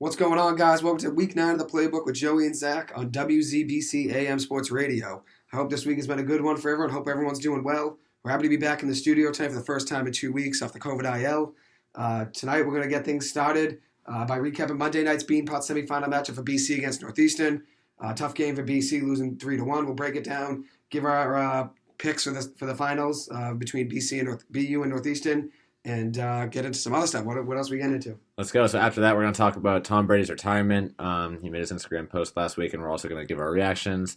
What's going on, guys? Welcome to week 9 of the Playbook with Joey and Zach on WZBC AM Sports Radio. I hope this week has been a good one for everyone. Hope everyone's doing well. We're happy to be back in the studio tonight for the first time in 2 weeks off the COVID IL. Tonight we're going to get things started by recapping Monday night's Beanpot Semifinal matchup for BC against Northeastern. Tough game for BC, losing 3-1. We'll break it down, give our picks for the finals between BC and BU and Northeastern, and get into some other stuff. What else are we getting into? Let's go. So after that, we're going to talk about Tom Brady's retirement. He made his Instagram post last week, and we're also going to give our reactions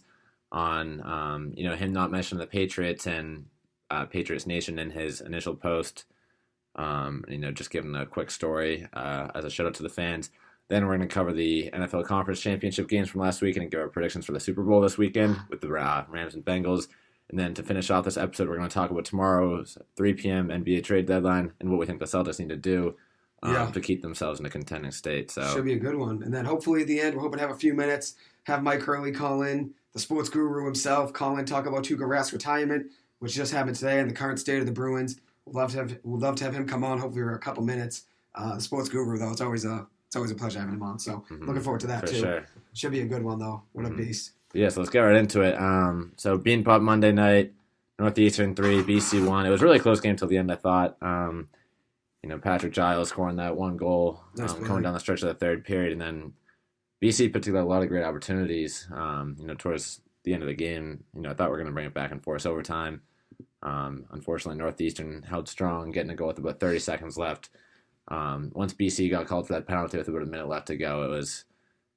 on him not mentioning the Patriots and Patriots Nation in his initial post. Just giving a quick story as a shout out to the fans. Then we're going to cover the NFL Conference Championship games from last week and give our predictions for the Super Bowl this weekend with the Rams and Bengals. And then to finish off this episode, we're going to talk about tomorrow's 3 p.m. NBA trade deadline and what we think the Celtics need to do to keep themselves in a contending state. So should be a good one. And then hopefully at the end, we're hoping to have a few minutes, have Mike Hurley call in, the sports guru himself, call in, talk about Tuukka Rask retirement, which just happened today, and the current state of the Bruins. We'd love to have him come on, hopefully for a couple minutes. The sports guru, though, it's always a pleasure having him on. So looking forward to that, for too. Sure. Should be a good one, though. What a beast. Yeah, so let's get right into it. So Beanpot Monday night, Northeastern 3, BC 1. It was a really close game till the end, I thought. Patrick Giles scoring that one goal, coming down the stretch of the third period, and then BC put together a lot of great opportunities. Towards the end of the game, I thought we were going to bring it back and force overtime. Unfortunately, Northeastern held strong, getting a goal with about 30 seconds left. Once BC got called for that penalty with about a minute left to go, it was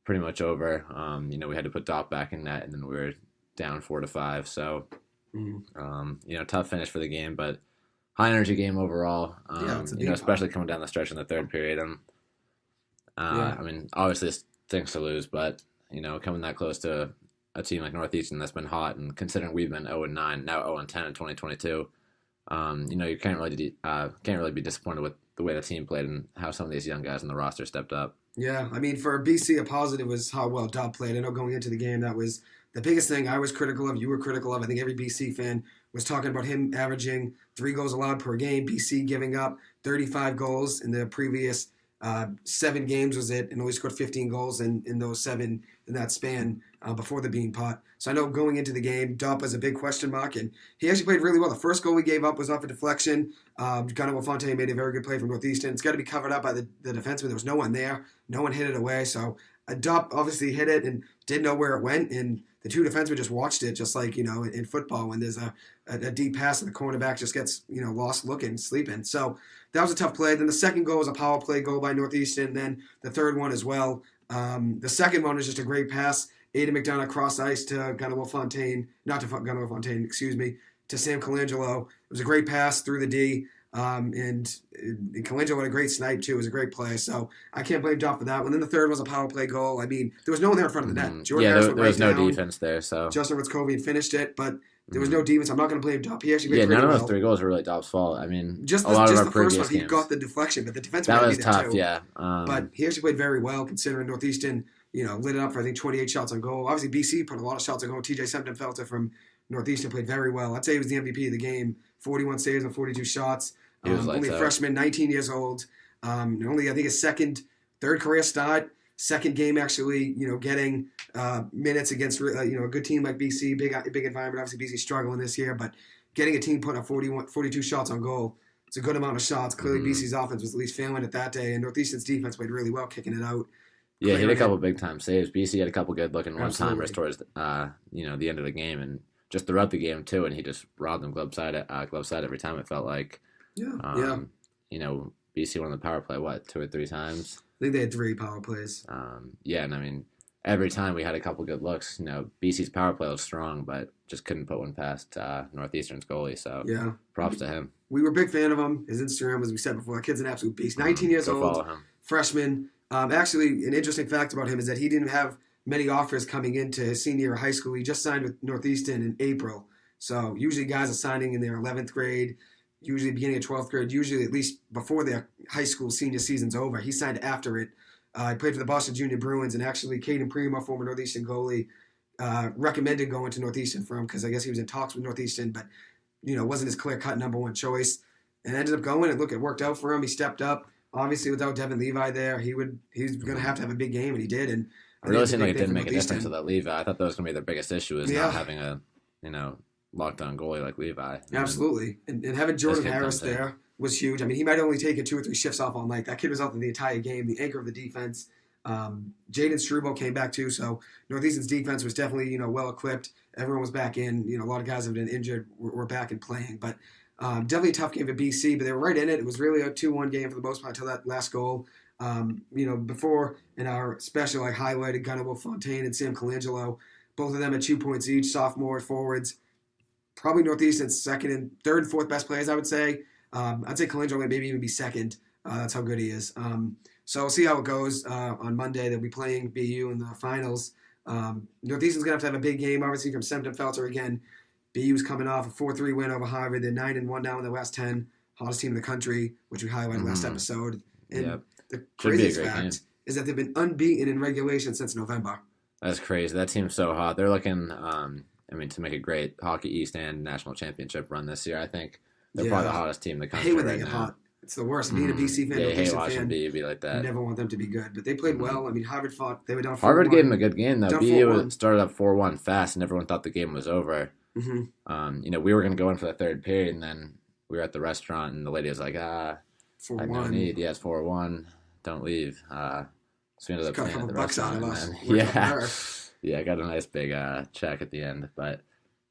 pretty much over. We had to put Dop back in net, and then we were down 4-5. So, tough finish for the game, but high energy game overall. Especially coming down the stretch in the third period. Obviously it stinks to lose, but coming that close to a team like Northeastern that's been hot, and considering we've been 0-9, now 0-10 in 2022, you can't really be disappointed with the way the team played and how some of these young guys on the roster stepped up. Yeah, for BC, a positive was how well Dobb played. I know going into the game, that was the biggest thing I was critical of, you were critical of. I think every BC fan was talking about him averaging 3 goals allowed per game. BC giving up 35 goals in the previous 7 games was it, and only scored 15 goals in those 7 in that span before the Beanpot. So I know going into the game, Dopp was a big question mark, and he actually played really well. The first goal we gave up was off a deflection. Gunnar Fontaine made a very good play from Northeastern. It's got to be covered up by the defenseman. There was no one there. No one hit it away. So Dopp obviously hit it and didn't know where it went, and the 2 defensemen just watched it, just like, in football when there's a deep pass and the cornerback just gets, lost looking, sleeping. So that was a tough play. Then the second goal was a power play goal by Northeastern, and then the third one as well. The second one was just a great pass. Aiden McDonough cross ice to Gunnar Fontaine, to Sam Colangelo. It was a great pass through the D. And Colangelo had a great snipe, too. It was a great play. So I can't blame Dopp for that one. Then the third was a power play goal. There was no one there in front of the net. There was no defense there. So Justin Ritzkovian finished it, but there was no defense. I'm not going to blame Dopp. He actually played none of those well. 3 goals were really Dopp's fault. Just a lot of our the first one, games. he got the deflection, but the defense that was there tough, too. yeah. But he actually played very well, considering Northeastern, lit it up for, I think, 28 shots on goal. Obviously, BC put a lot of shots on goal. TJ Sempton-Felter from Northeastern played very well. I'd say he was the MVP of the game. 41 saves on 42 shots. Only a freshman, 19 years old. Only, I think, his third career start. Second game, actually, getting minutes against, a good team like BC. Big environment. Obviously, BC struggling this year, but getting a team putting up 42 shots on goal. It's a good amount of shots. Clearly, BC's offense was at least failing it that day, and Northeastern's defense played really well, kicking it out. Yeah, he had a couple big-time saves. BC had a couple good-looking one-timers towards, the end of the game, and just throughout the game, too, and he just robbed them glove side every time, it felt like. Yeah. BC won the power play, 2 or 3 times? I think they had 3 power plays. And every time we had a couple good looks. BC's power play was strong, but just couldn't put one past Northeastern's goalie, so props to him. We were a big fan of him. His Instagram, as we said before, the kid's an absolute beast. 19 years old, follow him. Freshman. Actually, an interesting fact about him is that he didn't have many offers coming into his senior year of high school. He just signed with Northeastern in April. So usually guys are signing in their 11th grade, usually beginning of 12th grade, usually at least before their high school senior season's over. He signed after it. He played for the Boston Junior Bruins, and actually Caden Primo, former Northeastern goalie, recommended going to Northeastern for him because I guess he was in talks with Northeastern, but wasn't his clear-cut number 1 choice. And ended up going, and look, it worked out for him. He stepped up. Obviously, without Devin Levi there, he's going to have a big game, and he did. And it really seemed like it didn't make a difference without Levi. I thought that was going to be their biggest issue is not having a lockdown goalie like Levi. Absolutely, and having Jordan Harris there was huge. I mean, he might only take 2 or 3 shifts off all night. That kid was out the entire game, the anchor of the defense. Jaden Struble came back too, so Northeastern's defense was definitely well equipped. Everyone was back in. A lot of guys have been injured were back and playing, but definitely a tough game for BC. But they were right in it. It was really a 2-1 game for the most part until that last goal. Before in our special, I highlighted Gunnar Fontaine and Sam Colangelo. Both of them at 2 points each, sophomore forwards. Probably Northeastern's second and third and fourth best players, I would say. I'd say Colangelo might maybe even be second. That's how good he is. So we'll see how it goes on Monday. They'll be playing BU in the finals. Northeastern's going to have a big game, obviously, from Semton-Felter again. BU's coming off a 4-3 win over Harvard. They're 9-1 now in the last 10. Hottest team in the country, which we highlighted last episode. And the craziest fact is that they've been unbeaten in regulation since November. That's crazy. That team's so hot. They're looking, to make a great Hockey East and National Championship run this year. I think they're probably the hottest team in the country I hate when right they get now. hot. It's the worst. Being a BC fan, hate watching BU be like that. You never want them to be good, but they played well. I mean, Harvard fought. They were down 4-1. Harvard gave them a good game though. BU started up 4-1 fast, and everyone thought the game was over. Mm-hmm. We were going to go in for the third period, and then we were at the restaurant, and the lady was like, 4-1. no need. Yeah, it's 4-1. Don't leave. So we ended up playing at the restaurant. I got a nice big check at the end. But,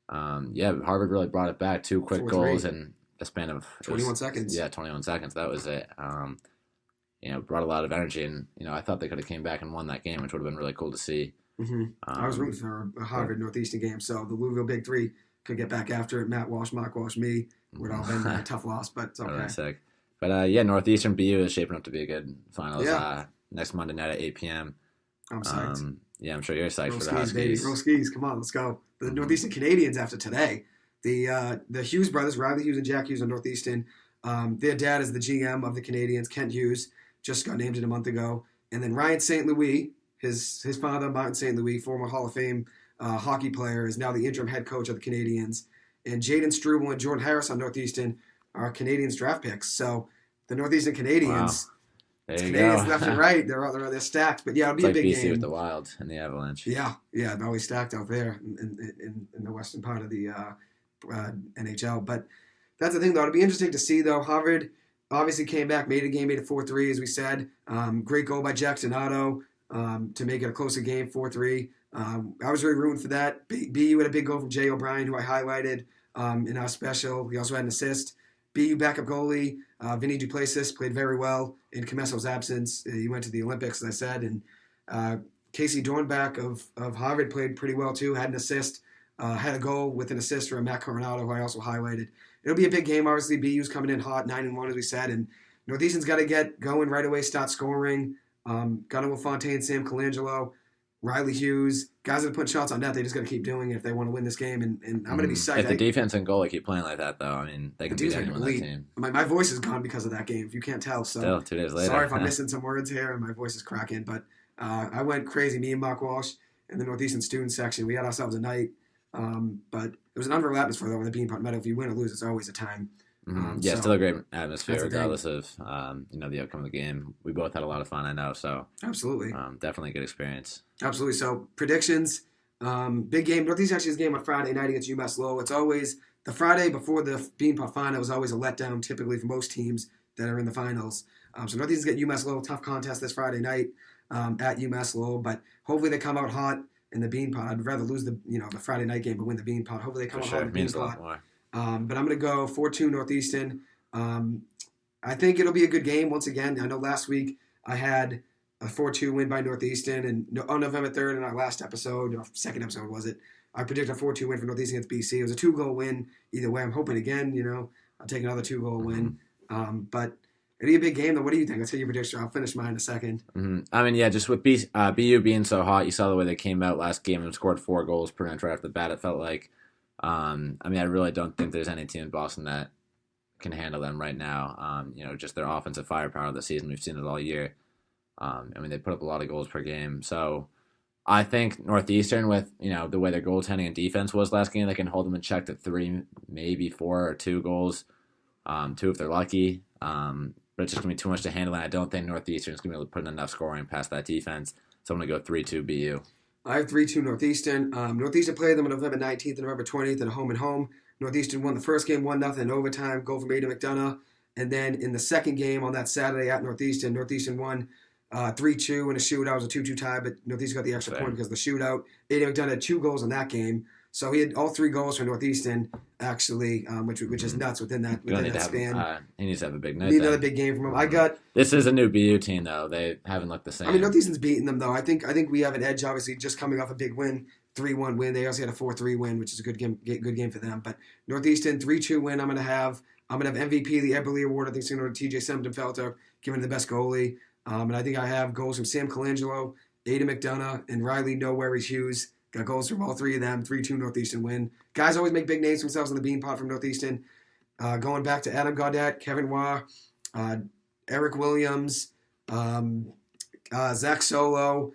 Harvard really brought it back. 2 quick goals in a span of 21 seconds. Yeah, 21 seconds. That was it. Brought a lot of energy, and, I thought they could have came back and won that game, which would have been really cool to see. Mm-hmm. I was rooting for a Harvard Northeastern game, so the Louisville Big Three could get back after it. Matt Walsh, Mark Walsh, me would all been a tough loss, but it's okay. Really sick. But Northeastern BU is shaping up to be a good finals. Next Monday night at 8 p.m. I'm psyched. I'm sure you're excited for the Huskies, baby. Roll skis, come on, let's go. The Northeastern Canadians after today. The Hughes brothers, Riley Hughes and Jack Hughes on Northeastern. Their dad is the GM of the Canadians, Kent Hughes, just got named it a month ago. And then Ryan St. Louis, his father, Martin St. Louis, former Hall of Fame hockey player, is now the interim head coach of the Canadians. And Jaden Struble and Jordan Harris on Northeastern are Canadians draft picks. So the Northeastern Canadians, Canadians left and right, they're stacked. But yeah, it'll be a big BC game. With the Wild and the Avalanche. Yeah, they're always stacked out there in the western part of the NHL. But that's the thing, though. It'll be interesting to see, though. Harvard obviously came back, made it 4-3, as we said. Great goal by Jackson Otto to make it a closer game, 4-3. I was really rooting for that. BU had a big goal from Jay O'Brien, who I highlighted in our special. He also had an assist. BU backup goalie, Vinny Duplessis, played very well in Comesso's absence. He went to the Olympics, as I said. And Casey Dornbach of Harvard played pretty well, too, had an assist. Had a goal with an assist from Matt Coronado, who I also highlighted. It'll be a big game. Obviously, BU's coming in hot, 9-1, as we said. And Northeastern's got to get going right away, start scoring. Gunnar Fontaine, Sam Colangelo, Riley Hughes, guys that are putting shots on net, they just got to keep doing it if they want to win this game. And I'm going to be psyched. If the defense and goalie keep playing like that, though, they can beat anyone on that team. My voice is gone because of that game, if you can't tell. So still, 2 days later. Sorry if I'm missing some words here and my voice is cracking. But I went crazy, me and Mark Walsh in the Northeastern student section. We had ourselves a night. But it was an unreal atmosphere, though, in the Beanpot Meadow. If you win or lose, it's always a time. Still a great atmosphere, regardless of the outcome of the game. We both had a lot of fun, I know. So absolutely, definitely a good experience. Absolutely. So predictions, big game. Northeast actually has a game on Friday night against UMass Lowell. It's always the Friday before the Beanpot Final is always a letdown, typically for most teams that are in the finals. So Northeast's got UMass Lowell, tough contest this Friday night at UMass Lowell, but hopefully they come out hot in the Beanpot. I'd rather lose the Friday night game but win the Beanpot. Hopefully they come out hot in the Beanpot. But I'm going to go 4-2 Northeastern. I think it'll be a good game once again. I know last week I had a 4-2 win by Northeastern, and on November 3rd in our last episode, or second episode was it, I predicted a 4-2 win for Northeastern against BC. It was a 2-goal win either way. I'm hoping again, I'll take another 2-goal win. But it'll be a big game, though. What do you think? Let's hear your prediction. I'll finish mine in a second. Just with BU being so hot, you saw the way they came out last game and scored 4 goals per match right off the bat. It felt like I really don't think there's any team in Boston that can handle them right now. Just their offensive firepower this season. We've seen it all year. They put up a lot of goals per game. So I think Northeastern, with the way their goaltending and defense was last game, they can hold them in check to 3, maybe 4 or 2 goals. 2 if they're lucky. but it's just going to be too much to handle, and I don't think Northeastern's going to be able to put in enough scoring past that defense. So I'm going to go 3-2 BU. I have 3-2 Northeastern. Northeastern played them on November 19th and November 20th at home and home. Northeastern won the first game 1-0 in overtime, goal from Ada McDonough. And then in the second game on that Saturday at Northeastern won 3-2 in a shootout. It was a 2-2 tie, but Northeastern got the extra point because of the shootout. Ada McDonough had 2 goals in that game. So he had all 3 goals for Northeastern, actually, which is nuts within that span. He needs to have a big night. Need another big game from him. This is a new BU team, though. They haven't looked the same. I mean, Northeastern's beaten them, though. I think we have an edge, obviously, just coming off a big win, 3-1 win. They also had a 4-3 win, which is a good game for them. But Northeastern, 3-2 win. I'm going to have MVP, the Eberle Award. I think it's going to go to TJ Semdenfelter, given the best goalie. And I think I have goals from Sam Colangelo, Ada McDonough, and Riley No Worries Hughes. Got goals from all 3 of them. 3-2 Northeastern win. Guys always make big names for themselves in the Beanpot from Northeastern. Going back to Adam Gaudette, Kevin Waugh, Eric Williams, Zach Solo,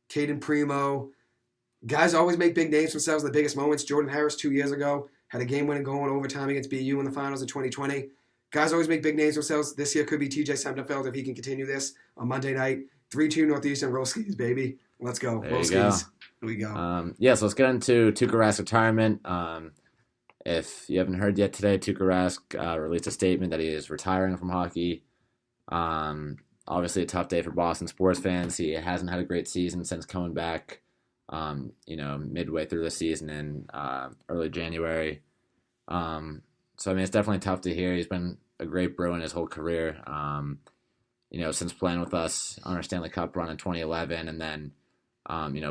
Caden Primo. Guys always make big names for themselves in the biggest moments. Jordan Harris 2 years ago had a game-winning goal in overtime against BU in the finals in 2020. Guys always make big names for themselves. This year could be TJ Semdenfelder if he can continue this on Monday night. 3-2 Northeastern. Roll skis, baby. Let's go. Roll skis. Here we go. So let's get into Tuukka Rask's retirement. If you haven't heard yet today, Tuukka Rask released a statement that he is retiring from hockey. Obviously a tough day for Boston sports fans. He hasn't had a great season since coming back, midway through the season in early January. So, I mean, it's definitely tough to hear. He's been a great Bruin his whole career, since playing with us on our Stanley Cup run in 2011 and then,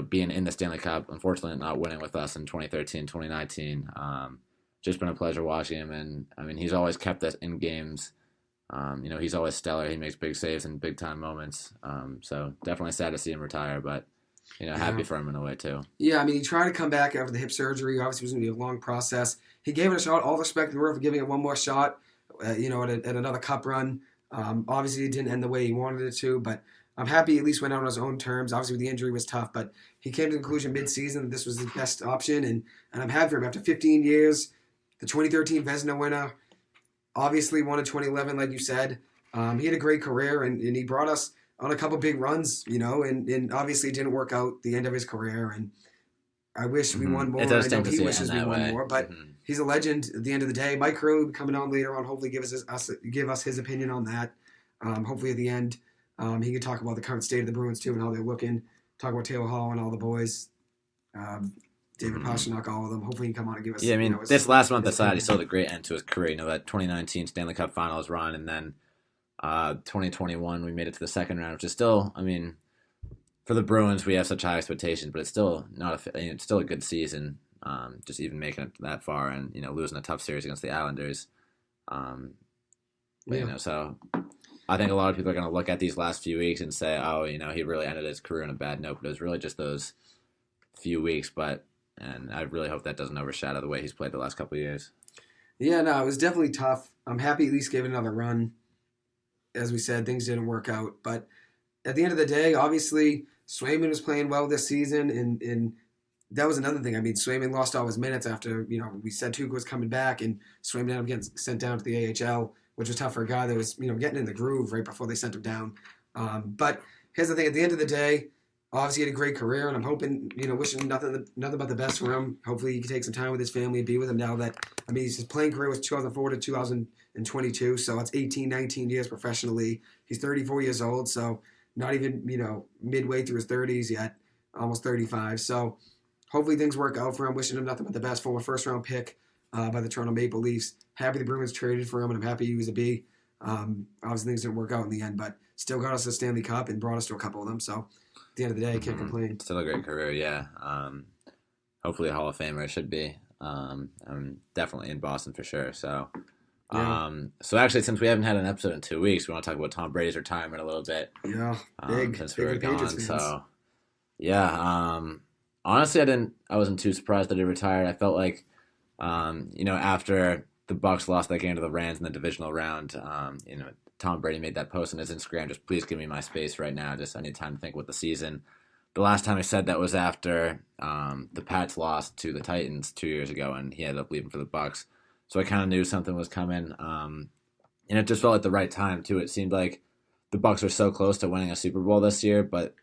being in the Stanley Cup, unfortunately not winning with us in 2013, 2019. Just been a pleasure watching him. And, I mean, he's always kept us in games. He's always stellar. He makes big saves in big-time moments. So definitely sad to see him retire, but, happy for him in a way, too. Yeah, I mean, he tried to come back after the hip surgery. Obviously, it was going to be a long process. He gave it a shot. All respect in the world for giving it one more shot, at another cup run. Obviously, it didn't end the way he wanted it to, but I'm happy he at least went out on his own terms. Obviously, the injury was tough, but he came to the conclusion mid-season that this was the best option, and I'm happy for him. After 15 years, the 2013 Vezina winner, obviously won in 2011, like you said. He had a great career, and he brought us on a couple big runs, and obviously it didn't work out the end of his career, and I wish we won more. It does I know to he wishes we won more, but he's a legend at the end of the day. Mike Hurley will be coming on later on, hopefully give us his opinion on that. Hopefully at the end, he can talk about the current state of the Bruins too and how they're looking, talk about Taylor Hall and all the boys, David Pastrnak, all of them. Hopefully he can come on and give us. Yeah, I mean, this last month aside, he still had a great end to his career. That 2019 Stanley Cup Finals run, and then 2021 we made it to the second round, which is still, I mean, for the Bruins we have such high expectations, but it's still it's still a good season. Just even making it that far and losing a tough series against the Islanders. So I think a lot of people are going to look at these last few weeks and say, oh, he really ended his career on a bad note, but it was really just those few weeks. And I really hope that doesn't overshadow the way he's played the last couple of years. Yeah, no, it was definitely tough. I'm happy at least gave it another run. As we said, things didn't work out. But at the end of the day, obviously, Swayman was playing well this season, and that was another thing. I mean, Swayman lost all his minutes after, we said Tuukka was coming back, and Swayman ended up getting sent down to the AHL, which was tough for a guy that was, getting in the groove right before they sent him down. But here's the thing. At the end of the day, obviously he had a great career, and I'm hoping, wishing nothing but the best for him. Hopefully he can take some time with his family and be with him now that, his playing career was 2004 to 2022, so that's 18, 19 years professionally. He's 34 years old, so not even, midway through his 30s yet, almost 35. So hopefully things work out for him. Wishing him nothing but the best. Former first-round pick by the Toronto Maple Leafs. Happy the Bruins traded for him, and I'm happy he was a B. Obviously things didn't work out in the end, but still got us the Stanley Cup and brought us to a couple of them, so at the end of the day, can't complain. Still a great career, yeah. Hopefully a Hall of Famer should be. I'm definitely in Boston for sure. So, so actually, since we haven't had an episode in 2 weeks, we want to talk about Tom Brady's retirement a little bit. Yeah, big. Since we were gone. So, yeah. Honestly, I wasn't too surprised that he retired. I felt like, after the Bucs lost that game to the Rams in the divisional round, Tom Brady made that post on his Instagram, just please give me my space right now. Just I need time to think with the season. The last time he said that was after the Pats lost to the Titans 2 years ago, and he ended up leaving for the Bucs. So I kind of knew something was coming. And it just felt like the right time, too. It seemed like the Bucs were so close to winning a Super Bowl this year, but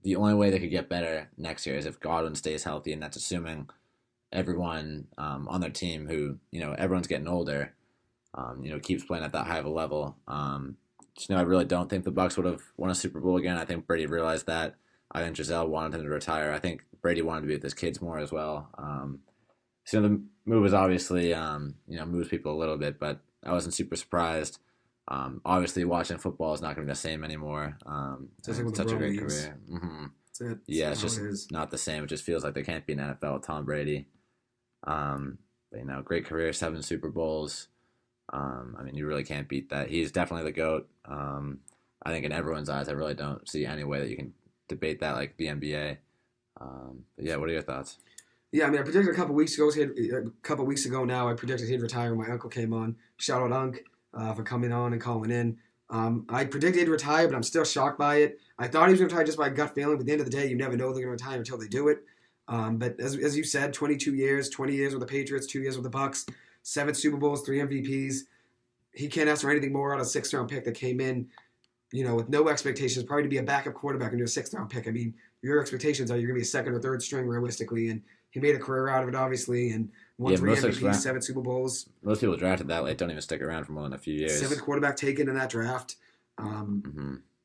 the only way they could get better next year is if Godwin stays healthy, and that's assuming everyone on their team who, everyone's getting older, keeps playing at that high of a level. I really don't think the Bucs would have won a Super Bowl again. I think Brady realized that. I think Giselle wanted him to retire. I think Brady wanted to be with his kids more as well. The move was obviously, moves people a little bit, but I wasn't super surprised. Obviously, watching football is not going to be the same anymore. It's such a great career. Mm-hmm. That's it. Yeah, it's just not the same. It just feels like they can't be in the NFL with Tom Brady. But, great career, 7 Super Bowls. You really can't beat that. He's definitely the GOAT. I think in everyone's eyes, I really don't see any way that you can debate that like the NBA. But yeah, what are your thoughts? Yeah, I predicted a couple weeks ago now, I predicted he'd retire when my uncle came on. Shout out Unc for coming on and calling in. I predicted he'd retire, but I'm still shocked by it. I thought he was going to retire just by gut feeling, but at the end of the day, you never know they're going to retire until they do it. But as you said, 22 years, 20 years with the Patriots, 2 years with the Bucs, 7 Super Bowls, 3 MVPs. He can't ask for anything more out of a 6th-round pick that came in, with no expectations, probably to be a backup quarterback and do a 6th-round pick. Your expectations are you're going to be a 2nd or 3rd string realistically, and he made a career out of it, obviously, and won 3 MVPs, 7 Super Bowls. Most people drafted that late don't even stick around for more than a few years. 7th quarterback taken in that draft.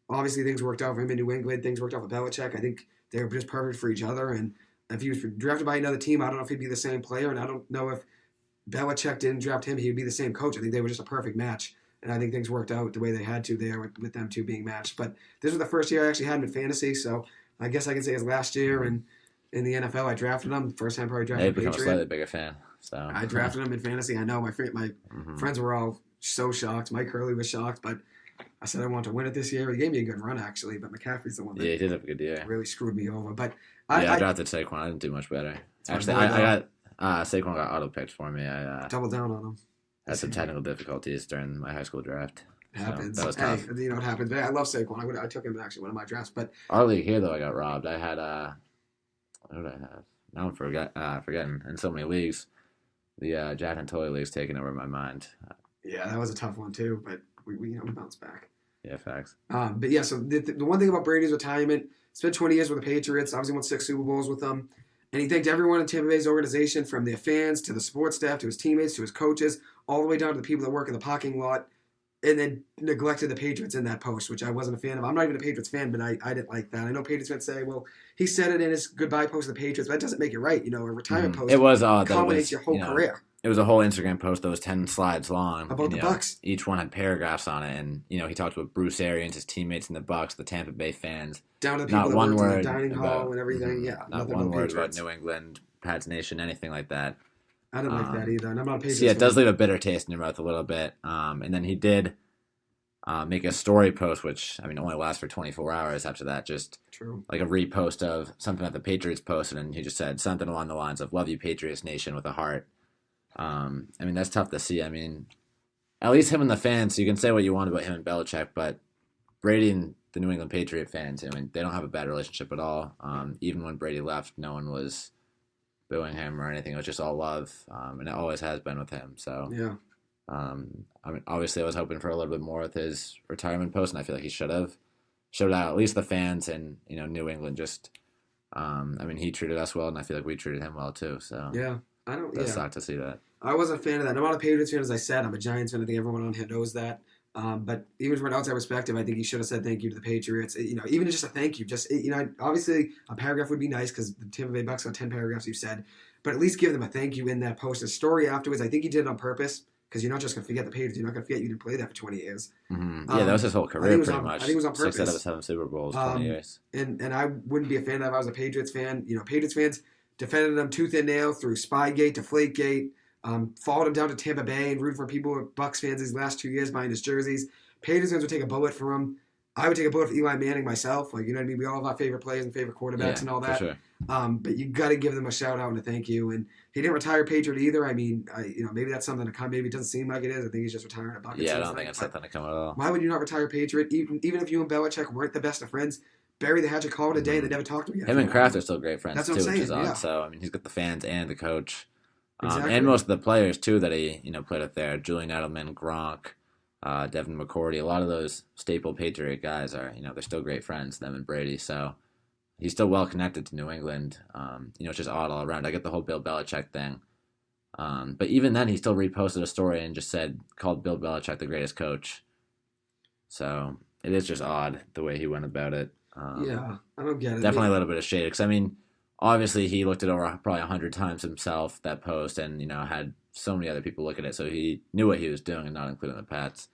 Obviously, things worked out for him in New England. Things worked out for Belichick. I think they were just perfect for each other, and if he was drafted by another team, I don't know if he'd be the same player, and I don't know if Belichick didn't draft him, he would be the same coach. I think they were just a perfect match, and I think things worked out the way they had to there with them two being matched. But this was the first year I actually had him in fantasy, so I guess I can say his last year in the NFL. I drafted him. First time probably drafted Patriot. I've become a slightly bigger fan. So I drafted him in fantasy. I know my friends were all so shocked. Mike Hurley was shocked, but I said I want to win it this year. He gave me a good run, actually, but McCaffrey's the one that he did have a good year. Really screwed me over. But I drafted Saquon. I didn't do much better. Actually, I got Saquon got auto-picked for me. I doubled down on him. Had some technical difficulties during my high school draft. It happens. So that was tough. Hey, it happens. But I love Saquon. I took him in actually one of my drafts. But our league here, though, I got robbed. I had, what did I have? Now I'm forgetting. In so many leagues, the Jack and Toy league's taking over my mind. Yeah, that was a tough one, too. But we bounced back. Yeah, facts. But yeah, so the one thing about Brady's retirement, spent 20 years with the Patriots, obviously won 6 Super Bowls with them, and he thanked everyone in Tampa Bay's organization, from their fans to the support staff to his teammates to his coaches, all the way down to the people that work in the parking lot, and then neglected the Patriots in that post, which I wasn't a fan of. I'm not even a Patriots fan, but I didn't like that. I know Patriots fans say, well, he said it in his goodbye post to the Patriots, but that doesn't make it right. A retirement post it was culminates your whole career. It was a whole Instagram post that was 10 slides long. About the Bucs. Each one had paragraphs on it, and, he talked about Bruce Arians, his teammates in the Bucs, the Tampa Bay fans. Down to the people that worked in the dining hall and everything, yeah. Not one word about New England, Pats Nation, anything like that. I didn't like that either, and I'm not a Patriots fan. It does leave a bitter taste in your mouth a little bit. And then he did make a story post, which, only lasts for 24 hours after that, just True. Like a repost of something that the Patriots posted, and he just said something along the lines of, "Love you, Patriots Nation," with a heart. That's tough to see. At least him and the fans, you can say what you want about him and Belichick, but Brady and the New England Patriot fans, they don't have a bad relationship at all. Even when Brady left, no one was booing him or anything. It was just all love, and it always has been with him. So, yeah. Obviously I was hoping for a little bit more with his retirement post, and I feel like he should have showed out at least the fans and, New England just, he treated us well, and I feel like we treated him well too. So, yeah. It sucked to see that. I wasn't a fan of that. I'm not a Patriots fan, as I said. I'm a Giants fan. I think everyone on here knows that. But even from an outside perspective, I think he should have said thank you to the Patriots. Even just a thank you. Just, obviously a paragraph would be nice because the Tampa Bay Bucs got 10 paragraphs, you said. But at least give them a thank you in that post. A story afterwards, I think he did it on purpose because you're not just going to forget the Patriots. You're not going to forget you didn't play that for 20 years. Mm-hmm. Yeah, that was his whole career pretty much. I think it was on purpose. 6 out of 7 Super Bowls, 20 years. And I wouldn't be a fan of that if I was a Patriots fan. Patriots fans defended him tooth and nail through Spygate, Deflategate, followed him down to Tampa Bay and rooted for people who were Bucs fans these last 2 years buying his jerseys. Patriots fans would take a bullet for him. I would take a bullet for Eli Manning myself. Like, you know what I mean? We all have our favorite players and favorite quarterbacks and all that. For sure. But you got to give them a shout out and a thank you. And he didn't retire Patriot either. Maybe that's something to come. Maybe it doesn't seem like it is. I think he's just retiring a bucket. Yeah, I don't think it's something to come at all. Why would you not retire Patriot? Even if you and Belichick weren't the best of friends, bury the hatchet, call it a day, and they never talked to me again. Him and Kraft are still great friends, that's too, what I'm saying, which is odd. yeah. So, he's got the fans and the coach. Exactly. And most of the players, too, that he, played up there. Julian Edelman, Gronk, Devin McCourty. A lot of those staple Patriot guys are, they're still great friends, them and Brady. So he's still well connected to New England. It's just odd all around. I get the whole Bill Belichick thing. But even then, he still reposted a story and just called Bill Belichick the greatest coach. So it is just odd the way he went about it. Yeah, I don't get it. Definitely a little bit of shade. Because, obviously he looked it over probably 100 times himself, that post, and, had so many other people look at it. So he knew what he was doing and not including the Pats.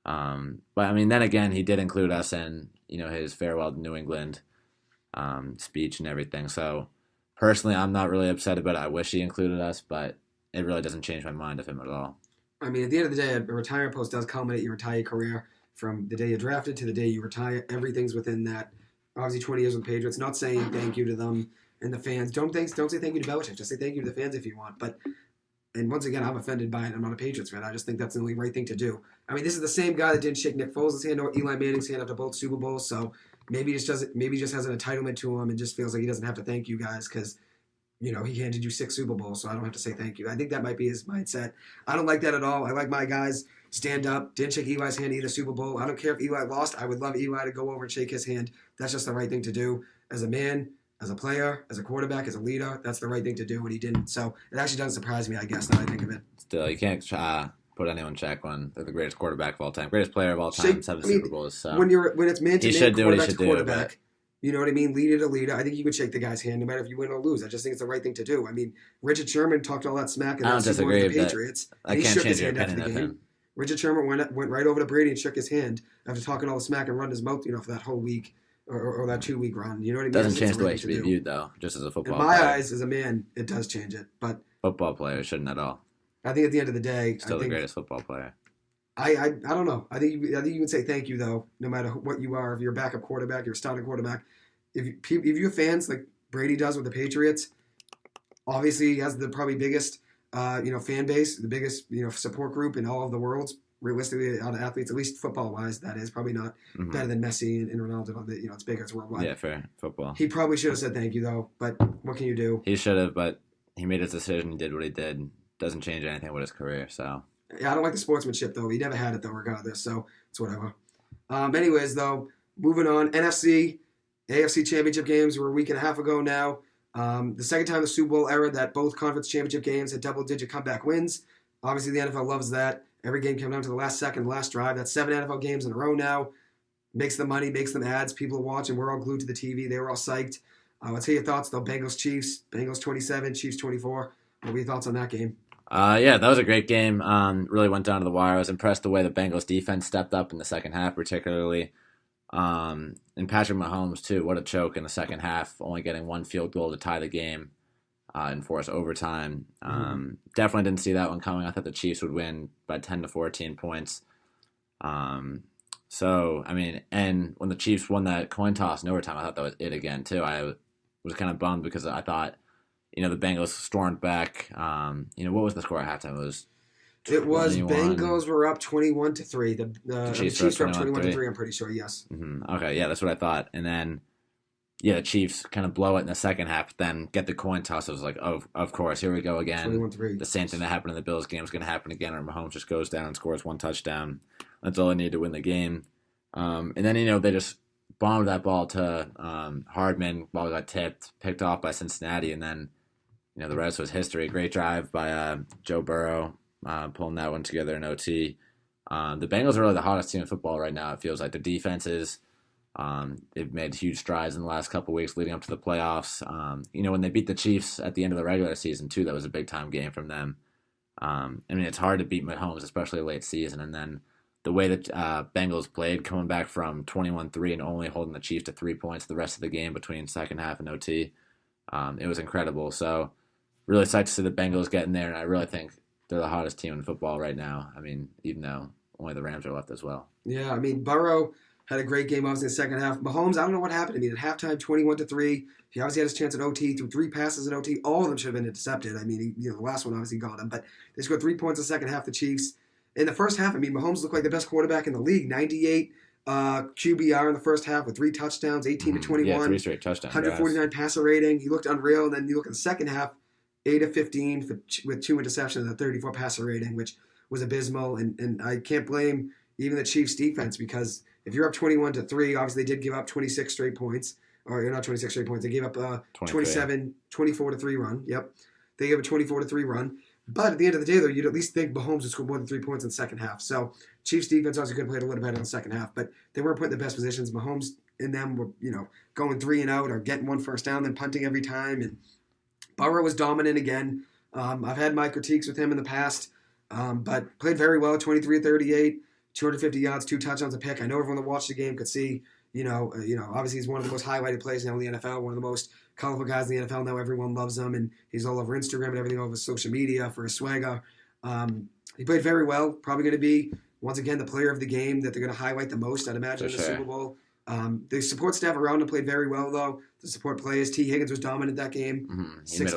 But, then again, he did include us in, his farewell to New England speech and everything. So personally, I'm not really upset about it. I wish he included us, but it really doesn't change my mind of him at all. At the end of the day, a retirement post does culminate your entire career. From the day you drafted to the day you retire, everything's within that. Obviously, 20 years with the Patriots. Not saying thank you to them and the fans. Don't say thank you to Belichick. Just say thank you to the fans if you want. And once again, I'm offended by it. I'm not a Patriots fan. I just think that's the only right thing to do. This is the same guy that didn't shake Nick Foles' hand or Eli Manning's hand after both Super Bowls. So maybe he just has an entitlement to him and just feels like he doesn't have to thank you guys because he handed you 6 Super Bowls, so I don't have to say thank you. I think that might be his mindset. I don't like that at all. I like my guys stand up. Didn't shake Eli's hand either Super Bowl. I don't care if Eli lost. I would love Eli to go over and shake his hand. That's just the right thing to do. As a man, as a player, as a quarterback, as a leader, that's the right thing to do, and he didn't. So it actually doesn't surprise me, I guess, now I think of it. Still, you can't put anyone in check when they're the greatest quarterback of all time. Greatest player of all time, 7 Super Bowls. So when it's man-to-man, quarterback to quarterback, do, you know what I mean? Leader to leader. I think you would shake the guy's hand no matter if you win or lose. I just think it's the right thing to do. Richard Sherman talked all that smack and the Patriots. I can't change your opinion of him. Richard Sherman went right over to Brady and shook his hand after talking all the smack and run his mouth, for that whole week or that 2-week run. You know what I mean? Doesn't change the way it should be viewed, though, just as a football player. In my player. eyes, as a man, it does change it. But football players shouldn't at all. I think at the end of the day... Still the greatest football player. I don't know. I think you would say thank you, though, no matter what you are. If you're a backup quarterback, you're a starting quarterback. If you have fans like Brady does with the Patriots, obviously he has the probably biggest fan base, the biggest support group in all of the world. Realistically, out of athletes, at least football-wise, that is probably not better than Messi and Ronaldo. It's bigger, it's worldwide. Yeah, fair. Football. He probably should have said thank you, though, but what can you do? He should have, but he made his decision. He did what he did. Doesn't change anything with his career, so... Yeah, I don't like the sportsmanship, though. He never had it, though, regardless, so it's whatever. Anyways, though, moving on. NFC, AFC Championship games were a week and a half ago now. The second time in the Super Bowl era that both conference championship games had double-digit comeback wins. Obviously, the NFL loves that. Every game came down to the last second, last drive. That's 7 NFL games in a row now. Makes them money, makes them ads. People are watching. We're all glued to the TV. They were all psyched. Let's hear your thoughts, though. Bengals-Chiefs. Bengals 27, Chiefs 24. What were your thoughts on that game? Yeah, that was a great game. Really went down to the wire. I was impressed the way the Bengals defense stepped up in the second half, particularly. And Patrick Mahomes, too. What a choke in the second half, only getting 1 field goal to tie the game and force overtime. Definitely didn't see that one coming. I thought the Chiefs would win by 10 to 14 points. And when the Chiefs won that coin toss in overtime, I thought that was it again, too. I was kind of bummed because I thought, the Bengals stormed back. What was the score at halftime? It was Bengals were up 21-3. The Chiefs were up 21-3, I'm pretty sure, yes. Okay, yeah, that's what I thought. And then, the Chiefs kind of blow it in the second half, then get the coin toss. I was like, oh, of course, here we go again. 21-3. The same thing that happened in the Bills game is going to happen again, or Mahomes just goes down and scores 1 touchdown. That's all they need to win the game. And then, they just bombed that ball to Hardman. Ball got picked off by Cincinnati, and then, the rest was history. Great drive by Joe Burrow, pulling that one together in OT. The Bengals are really the hottest team in football right now. It feels like their defenses, they've made huge strides in the last couple of weeks leading up to the playoffs. When they beat the Chiefs at the end of the regular season, too, that was a big-time game from them. It's hard to beat Mahomes, especially late season. And then the way that Bengals played, coming back from 21-3 and only holding the Chiefs to 3 points the rest of the game between second half and OT, it was incredible. So really excited to see the Bengals get in there, and I really think they're the hottest team in football right now. Even though only the Rams are left as well. Yeah, Burrow had a great game, obviously, in the second half. Mahomes, I don't know what happened. At halftime, 21-3. He obviously had his chance at OT, threw 3 passes in OT. All of them should have been intercepted. The last one obviously got him. But they scored 3 points in the second half, the Chiefs. In the first half, Mahomes looked like the best quarterback in the league. 98 QBR in the first half with 3 touchdowns, 18-21. Yeah, 3 straight touchdowns. 149 passer rating. He looked unreal. And then you look at the second half, 8 of 15 with 2 interceptions and a 34 passer rating, which was abysmal, and I can't blame even the Chiefs defense, because if you're up 21-3, obviously they did give up 26 straight points, or not 26 straight points. They gave up a 24-3 run. Yep, they gave a 24-3 run. But at the end of the day, though, you'd at least think Mahomes would score more than 3 points in the second half. So Chiefs defense also could have played a little better in the second half, but they weren't put in the best positions. Mahomes and them were, going 3 and out or getting one first down, then punting every time. And Burrow was dominant again. I've had my critiques with him in the past, but played very well. 23-38, 250 yards, 2 touchdowns a pick. I know everyone that watched the game could see. Obviously he's one of the most highlighted players now in the NFL, one of the most colorful guys in the NFL. Now everyone loves him, and he's all over Instagram and everything, all over social media for his swagger. He played very well. Probably going to be, once again, the player of the game that they're going to highlight the most, I'd imagine, in the Super Bowl. The support staff around him played very well, though. The support players. T. Higgins was dominant that game. Mm-hmm. 6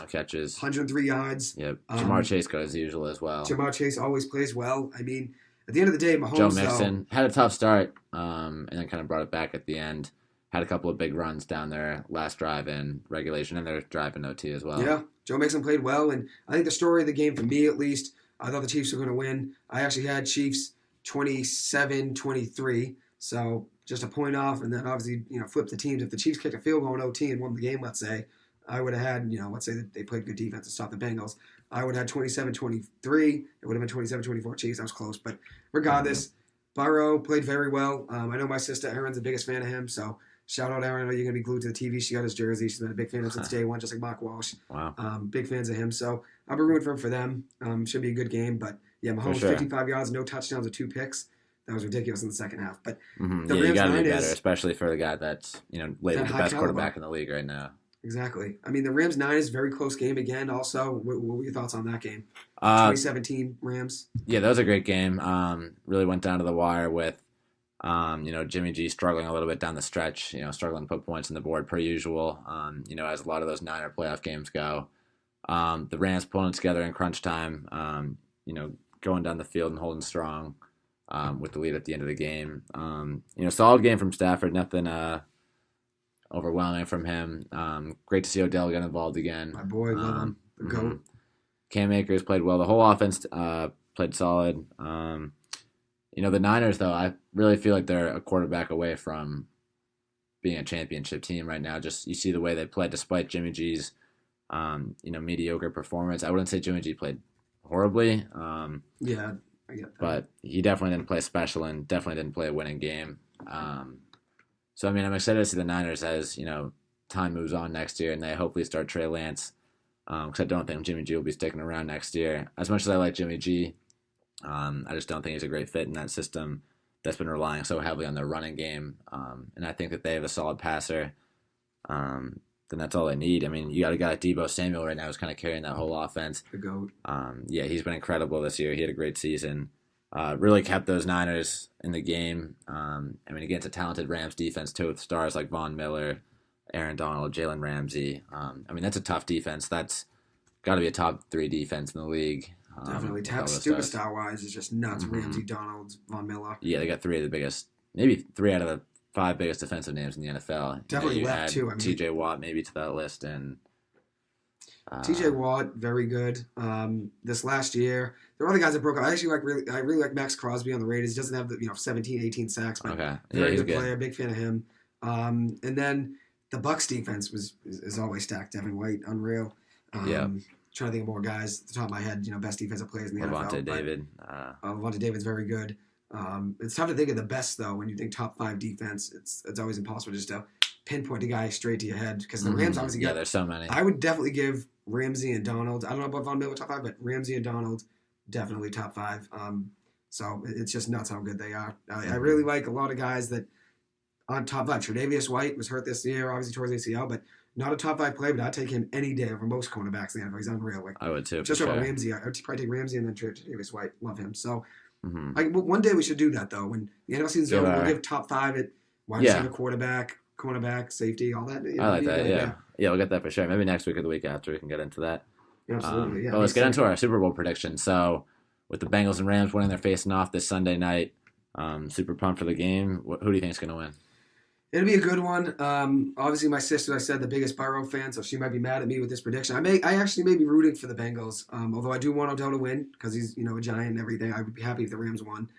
catches, 103 yards. Yep. Jamar Chase got as usual as well. Jamar Chase always plays well. I mean, at the end of the day, Mahomes, Joe Mixon had a tough start, and then kind of brought it back at the end. Had a couple of big runs down there last drive in regulation, and their drive in OT as well. Yeah, Joe Mixon played well, and I think the story of the game, for me at least, I thought the Chiefs were going to win. I actually had Chiefs 27-23, so just a point off, and then obviously, flip the teams. If the Chiefs kicked a field goal in OT and won the game, let's say, I would have had, let's say that they played good defense to stop the Bengals. I would have had 27-23. It would have been 27-24 Chiefs. I was close, but regardless, Burrow played very well. I know my sister Erin's the biggest fan of him, so shout out, Erin. I know you're going to be glued to the TV. She got his jersey. She's been a big fan of him since day one, just like Mark Walsh. Wow. Big fans of him. So I'll be rooting for them. Should be a good game. But, yeah, Mahomes, 55 yards, no touchdowns, with 2 picks. That was ridiculous in the second half. But the Rams, you got to be better, especially for the guy that's, labeled the best quarterback in the league right now. Exactly. I mean, the Rams-Niners, very close game again also. What were your thoughts on that game? 2017 Rams. Yeah, that was a great game. Really went down to the wire with Jimmy G struggling a little bit down the stretch, struggling to put points on the board per usual, as a lot of those Niner playoff games go. The Rams pulling together in crunch time, going down the field and holding strong with the lead at the end of the game. Solid game from Stafford, nothing overwhelming from him. Great to see Odell get involved again. My boy, love him. The GOAT. Cam Akers played well. The whole offense played solid. The Niners, though, I really feel like they're a quarterback away from being a championship team right now. Just you see the way they played despite Jimmy G's, mediocre performance. I wouldn't say Jimmy G played horribly. Yeah, I get that. But he definitely didn't play special and definitely didn't play a winning game. So, I'm excited to see the Niners as, time moves on next year and they hopefully start Trey Lance. Because I don't think Jimmy G will be sticking around next year. As much as I like Jimmy G, I just don't think he's a great fit in that system that's been relying so heavily on their running game. And I think that they have a solid passer. Then that's all they need. You got a guy like Deebo Samuel right now who's kind of carrying that whole offense. The GOAT. He's been incredible this year. He had a great season. Really kept those Niners in the game. Against a talented Rams defense too, with stars like Von Miller, Aaron Donald, Jalen Ramsey. That's a tough defense. That's got to be a top 3 defense in the league. Definitely. Superstar-wise, is just nuts. Mm-hmm. Ramsey, Donald, Von Miller. Yeah, they got 3 of the biggest, maybe 3 out of the 5 biggest defensive names in the NFL. Definitely left, too. T.J. Watt maybe to that list. And T.J. Watt, very good. This last year, there were other guys that broke out. I really like Max Crosby on the Raiders. He doesn't have the 17, 18 sacks, but very good player. Big fan of him. And then the Bucs defense is always stacked. Devin White, unreal. Trying to think of more guys at the top of my head, best defensive players in the NFL. Levante David's very good. It's tough to think of the best, though, when you think top 5 defense. It's always impossible just to pinpoint a guy straight to your head because the Rams obviously got... Yeah, there's so many. I would definitely give Ramsey and Donald... I don't know about Von Miller top 5, but Ramsey and Donald, definitely top 5. So it's just nuts how good they are. I really like a lot of guys that on top 5. Tre'Davious White was hurt this year, obviously towards ACL, but not a top 5 player, but I'd take him any day over most cornerbacks in the NFL. He's unreal. I would too. Just over Ramsey. I'd probably take Ramsey and then Tre'Davious White. Love him. So one day we should do that, though. When the NFL season's over, we'll give top 5 at wide receiver, quarterback, cornerback, safety, all that. I like that, yeah. Yeah, we'll get that for sure. Maybe next week or the week after we can get into that. Absolutely, But let's get into our Super Bowl prediction. So with the Bengals and Rams winning, they're facing off this Sunday night. Super pumped for the game. Who do you think is going to win? It'll be a good one. Obviously, my sister, I said, the biggest Burrow fan, so she might be mad at me with this prediction. I actually may be rooting for the Bengals, although I do want Odell to win because he's a giant and everything. I would be happy if the Rams won.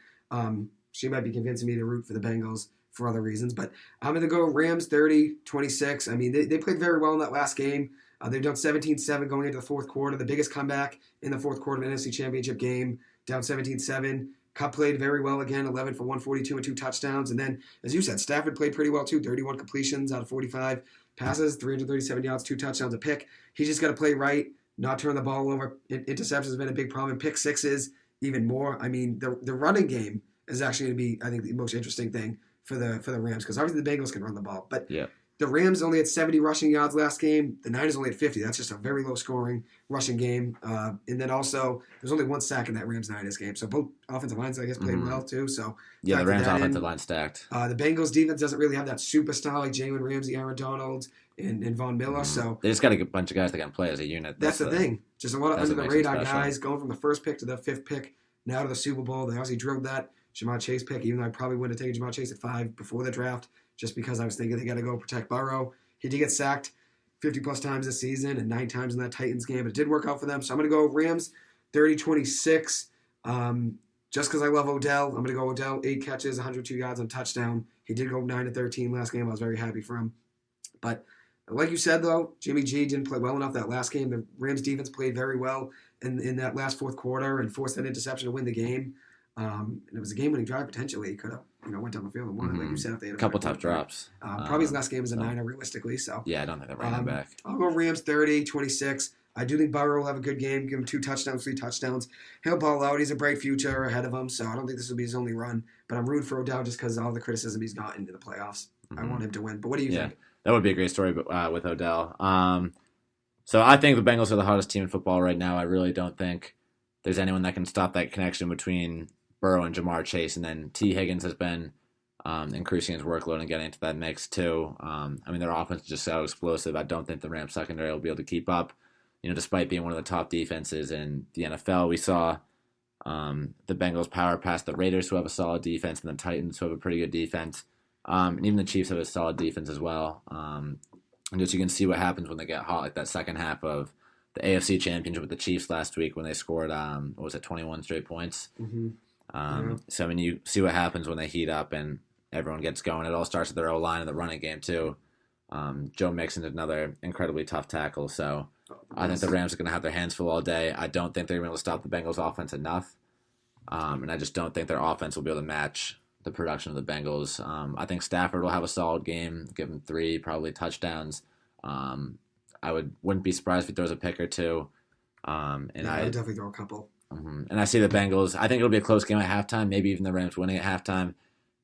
She might be convincing me to root for the Bengals for other reasons, but I'm going to go Rams 30-26. I mean, they played very well in that last game. They've done 17-7 going into the fourth quarter, the biggest comeback in the fourth quarter of the NFC Championship game, down 17-7. Cup played very well again, 11 for 142 and 2 touchdowns. And then, as you said, Stafford played pretty well too, 31 completions out of 45 passes, 337 yards, 2 touchdowns, a pick. He's just got to play right, not turn the ball over. Interceptions has been a big problem. Pick sixes, even more. I mean, the running game is actually going to be, I think, the most interesting thing for the Rams because obviously the Bengals can run the ball. But yeah. The Rams only had 70 rushing yards last game. The Niners only had 50. That's just a very low-scoring rushing game. And then also, there's only 1 sack in that Rams-Niners game. So both offensive lines, I guess, played well, too. So yeah, the Rams' offensive line stacked. The Bengals' defense doesn't really have that superstar like Jalen Ramsey, Aaron Donald, and Von Miller. So they just got a bunch of guys that can play as a unit. That's the thing. Just a lot of under-the-radar guys going from the first pick to the 5th pick, now to the Super Bowl. They obviously drilled that Jamar Chase pick, even though I probably wouldn't have taken Jamar Chase at 5 before the draft, just because I was thinking they got to go protect Burrow. He did get sacked 50-plus times this season and 9 times in that Titans game, but it did work out for them. So I'm going to go Rams 30-26. Just because I love Odell, I'm going to go Odell, 8 catches, 102 yards on a touchdown. He did go 9-13 last game. I was very happy for him. But like you said, though, Jimmy G didn't play well enough that last game. The Rams defense played very well in that last fourth quarter and forced that interception to win the game. And it was a game-winning drive potentially. He could have went down the field and won it, like you said. If they had a couple tough drops. Probably his last game is a Niner, realistically. So yeah, I don't think they're running back. I'll go Rams 30-26. I do think Burrow will have a good game. Give him 2 touchdowns, 3 touchdowns. He'll ball out. He's a bright future ahead of him, so I don't think this will be his only run. But I'm rooting for Odell just because of all the criticism he's gotten in the playoffs. I want him to win. But what do you think? That would be a great story with Odell. So I think the Bengals are the hottest team in football right now. I really don't think there's anyone that can stop that connection between Burrow and Jamar Chase. And then T. Higgins has been increasing his workload and getting into that mix too. I mean, their offense is just so explosive. I don't think the Rams secondary will be able to keep up. Despite being one of the top defenses in the NFL, we saw the Bengals power past the Raiders, who have a solid defense, and the Titans, who have a pretty good defense. And even the Chiefs have a solid defense as well. And just you can see what happens when they get hot, like that second half of the AFC Championship with the Chiefs last week when they scored, 21 straight points. So, I mean, you see what happens when they heat up and everyone gets going. It all starts with their O-line and the running game, too. Joe Mixon is another incredibly tough tackle. So I think the Rams are going to have their hands full all day. I don't think they're going to be able to stop the Bengals' offense enough. And I just don't think their offense will be able to match the production of the Bengals. I think Stafford will have a solid game, give him 3 probably touchdowns. I wouldn't be surprised if he throws a pick or 2. I definitely throw a couple. And I see the Bengals. I think it'll be a close game at halftime, maybe even the Rams winning at halftime.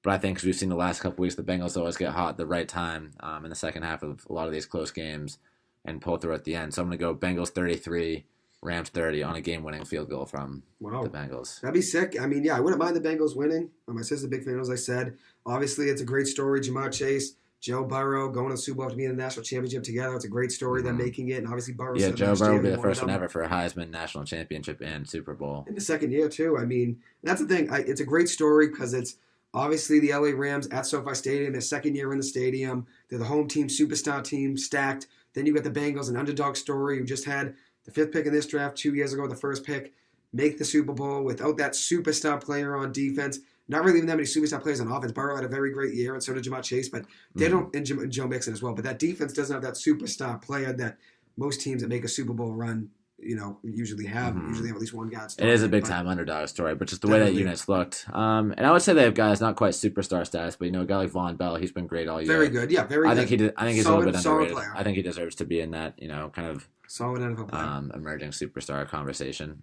But I think because we've seen the last couple weeks, the Bengals always get hot at the right time in the second half of a lot of these close games and pull through at the end. So I'm going to go Bengals 33, Rams 30 on a game-winning field goal from the Bengals. That'd be sick. I mean, I wouldn't mind the Bengals winning. My sister's a big fan, as I said. Obviously, it's a great story. Jamar Chase, Joe Burrow going to the Super Bowl to be in the national championship together. It's a great story. Them making it, and obviously Burrow. Yeah, Joe Burrow will be the first one ever for a Heisman national championship and Super Bowl in the second year too. I mean, that's the thing. It's a great story because it's obviously the LA Rams at SoFi Stadium. Their second year in the stadium. They're the home team, superstar team, stacked. Then you got the Bengals, an underdog story who just had the 5th pick in this draft 2 years ago, the first pick, make the Super Bowl without that superstar player on defense. Not really even that many superstar players on offense. Burrow had a very great year, and so did Jamar Chase, but they don't, and Joe Mixon as well. But that defense doesn't have that superstar player that most teams that make a Super Bowl run, usually have. Usually have at least one guy. It is a big-time underdog story, but just the way that units looked. And I would say they have guys not quite superstar status, but a guy like Von Bell, he's been great all year. Very good, yeah, very good. I think he's a little bit underrated. Player. I think he deserves to be in that, kind of solid NFL player. Emerging superstar conversation.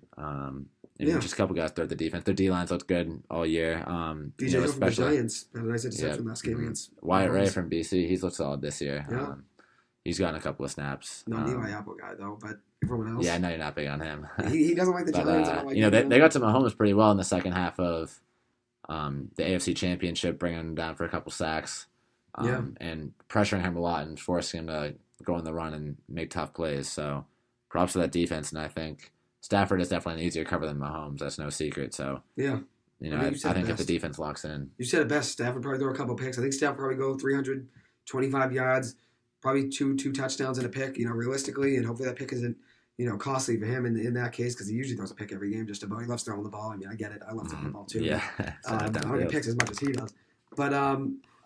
Just a couple guys throughout the defense. Their D-lines looked good all year. DJ Hill from the Giants had a nice interception last game against Wyatt Ray from BC. He's looked solid this year. Yeah. He's gotten a couple of snaps. Not an Eli Apple guy, though, but everyone else. Yeah, I know you're not big on him. he doesn't like the Giants. I don't like they got to Mahomes pretty well in the second half of the AFC Championship, bringing him down for a couple sacks and pressuring him a lot and forcing him to go on the run and make tough plays. So props to that defense, and I think Stafford is definitely an easier cover than Mahomes. That's no secret. So I think if the defense locks in. You said it best. Stafford probably throw a couple picks. I think Stafford probably go 325 yards, probably two touchdowns and a pick, realistically, and hopefully that pick isn't, costly for him in that case because he usually throws a pick every game just about. He loves throwing the ball. I mean, I get it. I love throwing the ball too. Yeah. I don't get picks as much as he does. But I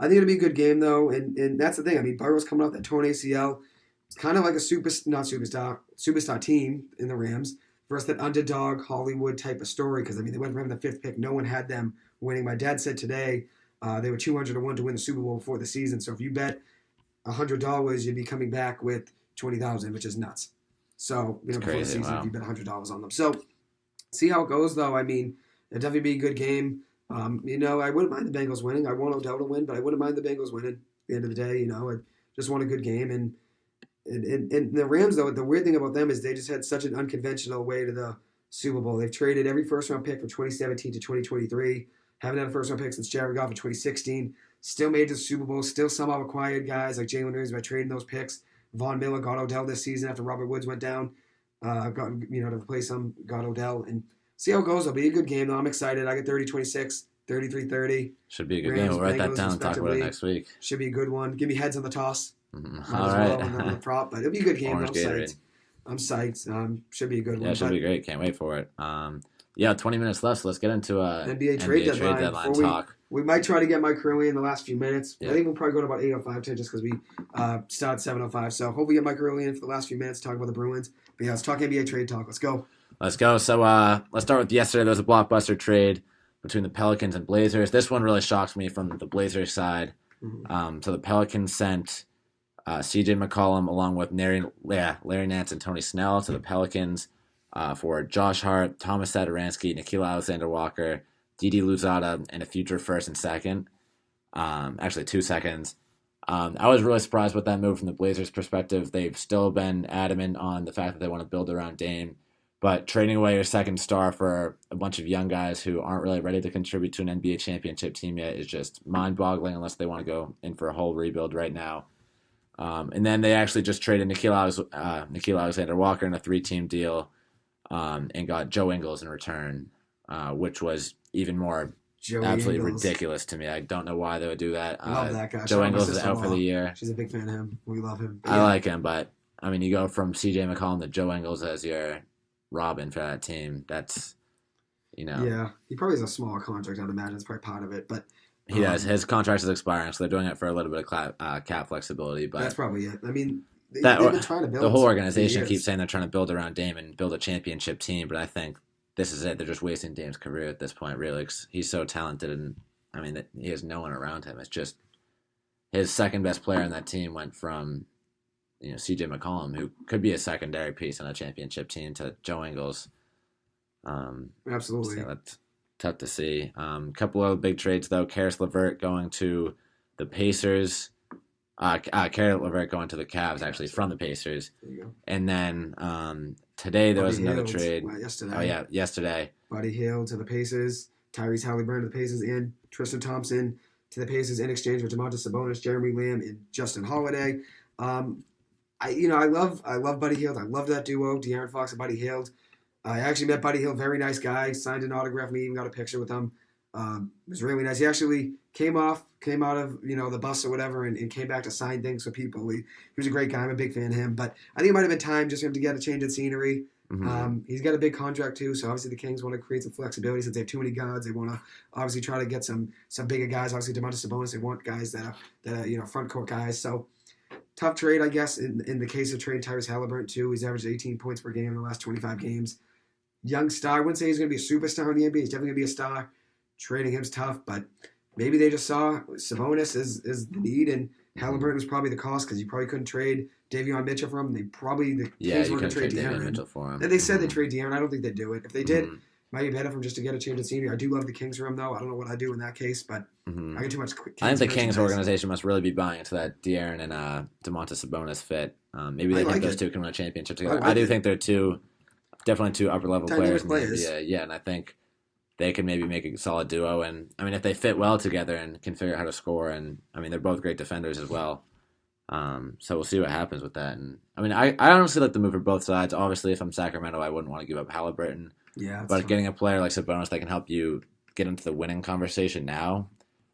think it'll be a good game, though, and that's the thing. I mean, Burrow's coming off that torn ACL. It's kind of like a superstar team in the Rams versus that underdog Hollywood type of story because, I mean, they went from the 5th pick. No one had them winning. My dad said today they were 200-1 to win the Super Bowl before the season. So if you bet $100, you'd be coming back with $20,000, which is nuts. So, before the season, if you bet $100 on them. So, see how it goes, though. I mean, it'll definitely be a good game. I wouldn't mind the Bengals winning. I want Odell to win, but I wouldn't mind the Bengals winning at the end of the day. I just want a good game. And the Rams, though, the weird thing about them is they just had such an unconventional way to the Super Bowl. They've traded every first-round pick from 2017 to 2023. Haven't had a first-round pick since Jared Goff in 2016. Still made it to the Super Bowl. Still somehow acquired guys like Jalen Hurts by trading those picks. Von Miller got Odell this season after Robert Woods went down. To replace him, got Odell. And see how it goes. It'll be a good game, though. I'm excited. I got 30-26, 33-30. Should be a good game. We'll write that down and talk about it next week. Should be a good one. Give me heads on the toss. All right. On the prop, but it'll be a good game. Orange I'm psyched. Should be a good one. Yeah, it should be great. Can't wait for it. 20 minutes left, so let's get into NBA trade deadline talk. We might try to get Mike Hurley in the last few minutes. Yeah. I think we'll probably go to about 8:05 just because we start at 7:05. So hopefully we get Mike Hurley in for the last few minutes to talk about the Bruins. But yeah, let's talk NBA trade talk. Let's go. So let's start with yesterday. There was a blockbuster trade between the Pelicans and Blazers. This one really shocks me from the Blazers side. So the Pelicans sent C.J. McCollum along with Larry Nance and Tony Snell to the Pelicans for Josh Hart, Thomas Satoransky, Nickeil Alexander-Walker, Didi Louzada, and a future first and second. Actually, 2 seconds. I was really surprised with that move from the Blazers' perspective. They've still been adamant on the fact that they want to build around Dame. But trading away your second star for a bunch of young guys who aren't really ready to contribute to an NBA championship team yet is just mind-boggling unless they want to go in for a whole rebuild right now. And then they actually just traded Nickeil Alexander-Walker in a 3-team deal and got Joe Ingles in return, which was even more absolutely ridiculous to me. I don't know why they would do that. I love that guy. Joe Ingles is out for the year. She's a big fan of him. We love him. I like him, but I mean, you go from C.J. McCollum to Joe Ingles as your Robin for that team. That's, Yeah, he probably has a smaller contract, I'd imagine. It's probably part of it, but... He does. His contract is expiring, so they're doing it for a little bit of cap flexibility. But that's probably it. I mean, they've been trying to build. The whole organization keeps saying they're trying to build around Dame and build a championship team, but I think this is it. They're just wasting Dame's career at this point, really. 'Cause he's so talented, and I mean, he has no one around him. It's just his second best player on that team went from, C.J. McCollum, who could be a secondary piece on a championship team, to Joe Ingles. Absolutely. So that's tough to see. Couple of big trades, though. Karis LeVert going to the Pacers. Karis LeVert going to the Cavs, actually, from the Pacers. There you go. And then today there was another trade. Yesterday. Oh, yeah, yesterday. Buddy Hield to the Pacers. Tyrese Halliburton to the Pacers. And Tristan Thompson to the Pacers in exchange for Domantas Sabonis, Jeremy Lamb, and Justin Holiday. I love Buddy Hield. I love that duo, De'Aaron Fox and Buddy Hield. I actually met Buddy Hield, very nice guy. Signed an autograph, me even got a picture with him. It was really nice. He actually came out of the bus or whatever, and came back to sign things with people. He was a great guy. I'm a big fan of him. But I think it might have been time just for him to get a change of scenery. Mm-hmm. He's got a big contract too, so obviously the Kings want to create some flexibility since they have too many guards. They want to obviously try to get some bigger guys. Obviously, Domantas Sabonis, they want guys that are front court guys. So tough trade, I guess. In the case of trading Tyrese Halliburton too, he's averaged 18 points per game in the last 25 games. Young star. I wouldn't say he's going to be a superstar in the NBA. He's definitely going to be a star. Trading him's tough, but maybe they just saw Sabonis is the need, and Halliburton was probably the cost because you probably couldn't trade Davion Mitchell for him. The Kings were going to trade De'Aaron Mitchell for him. And they said they'd trade De'Aaron. I don't think they'd do it. If they did, it might be better for him just to get a change of scenery. I do love the Kings for him, though. I don't know what I'd do in that case, but I get too much. I think the Kings organization must really be buying into that De'Aaron and Domantas Sabonis fit. Maybe they think those two can win a championship together. I do think they're definitely two upper-level players. Yeah, and I think they could maybe make a solid duo. And, I mean, if they fit well together and can figure out how to score, and, I mean, they're both great defenders as well. So we'll see what happens with that. And I mean, I honestly like the move for both sides. Obviously, if I'm Sacramento, I wouldn't want to give up Halliburton. Yeah, but getting a player like Sabonis that can help you get into the winning conversation now.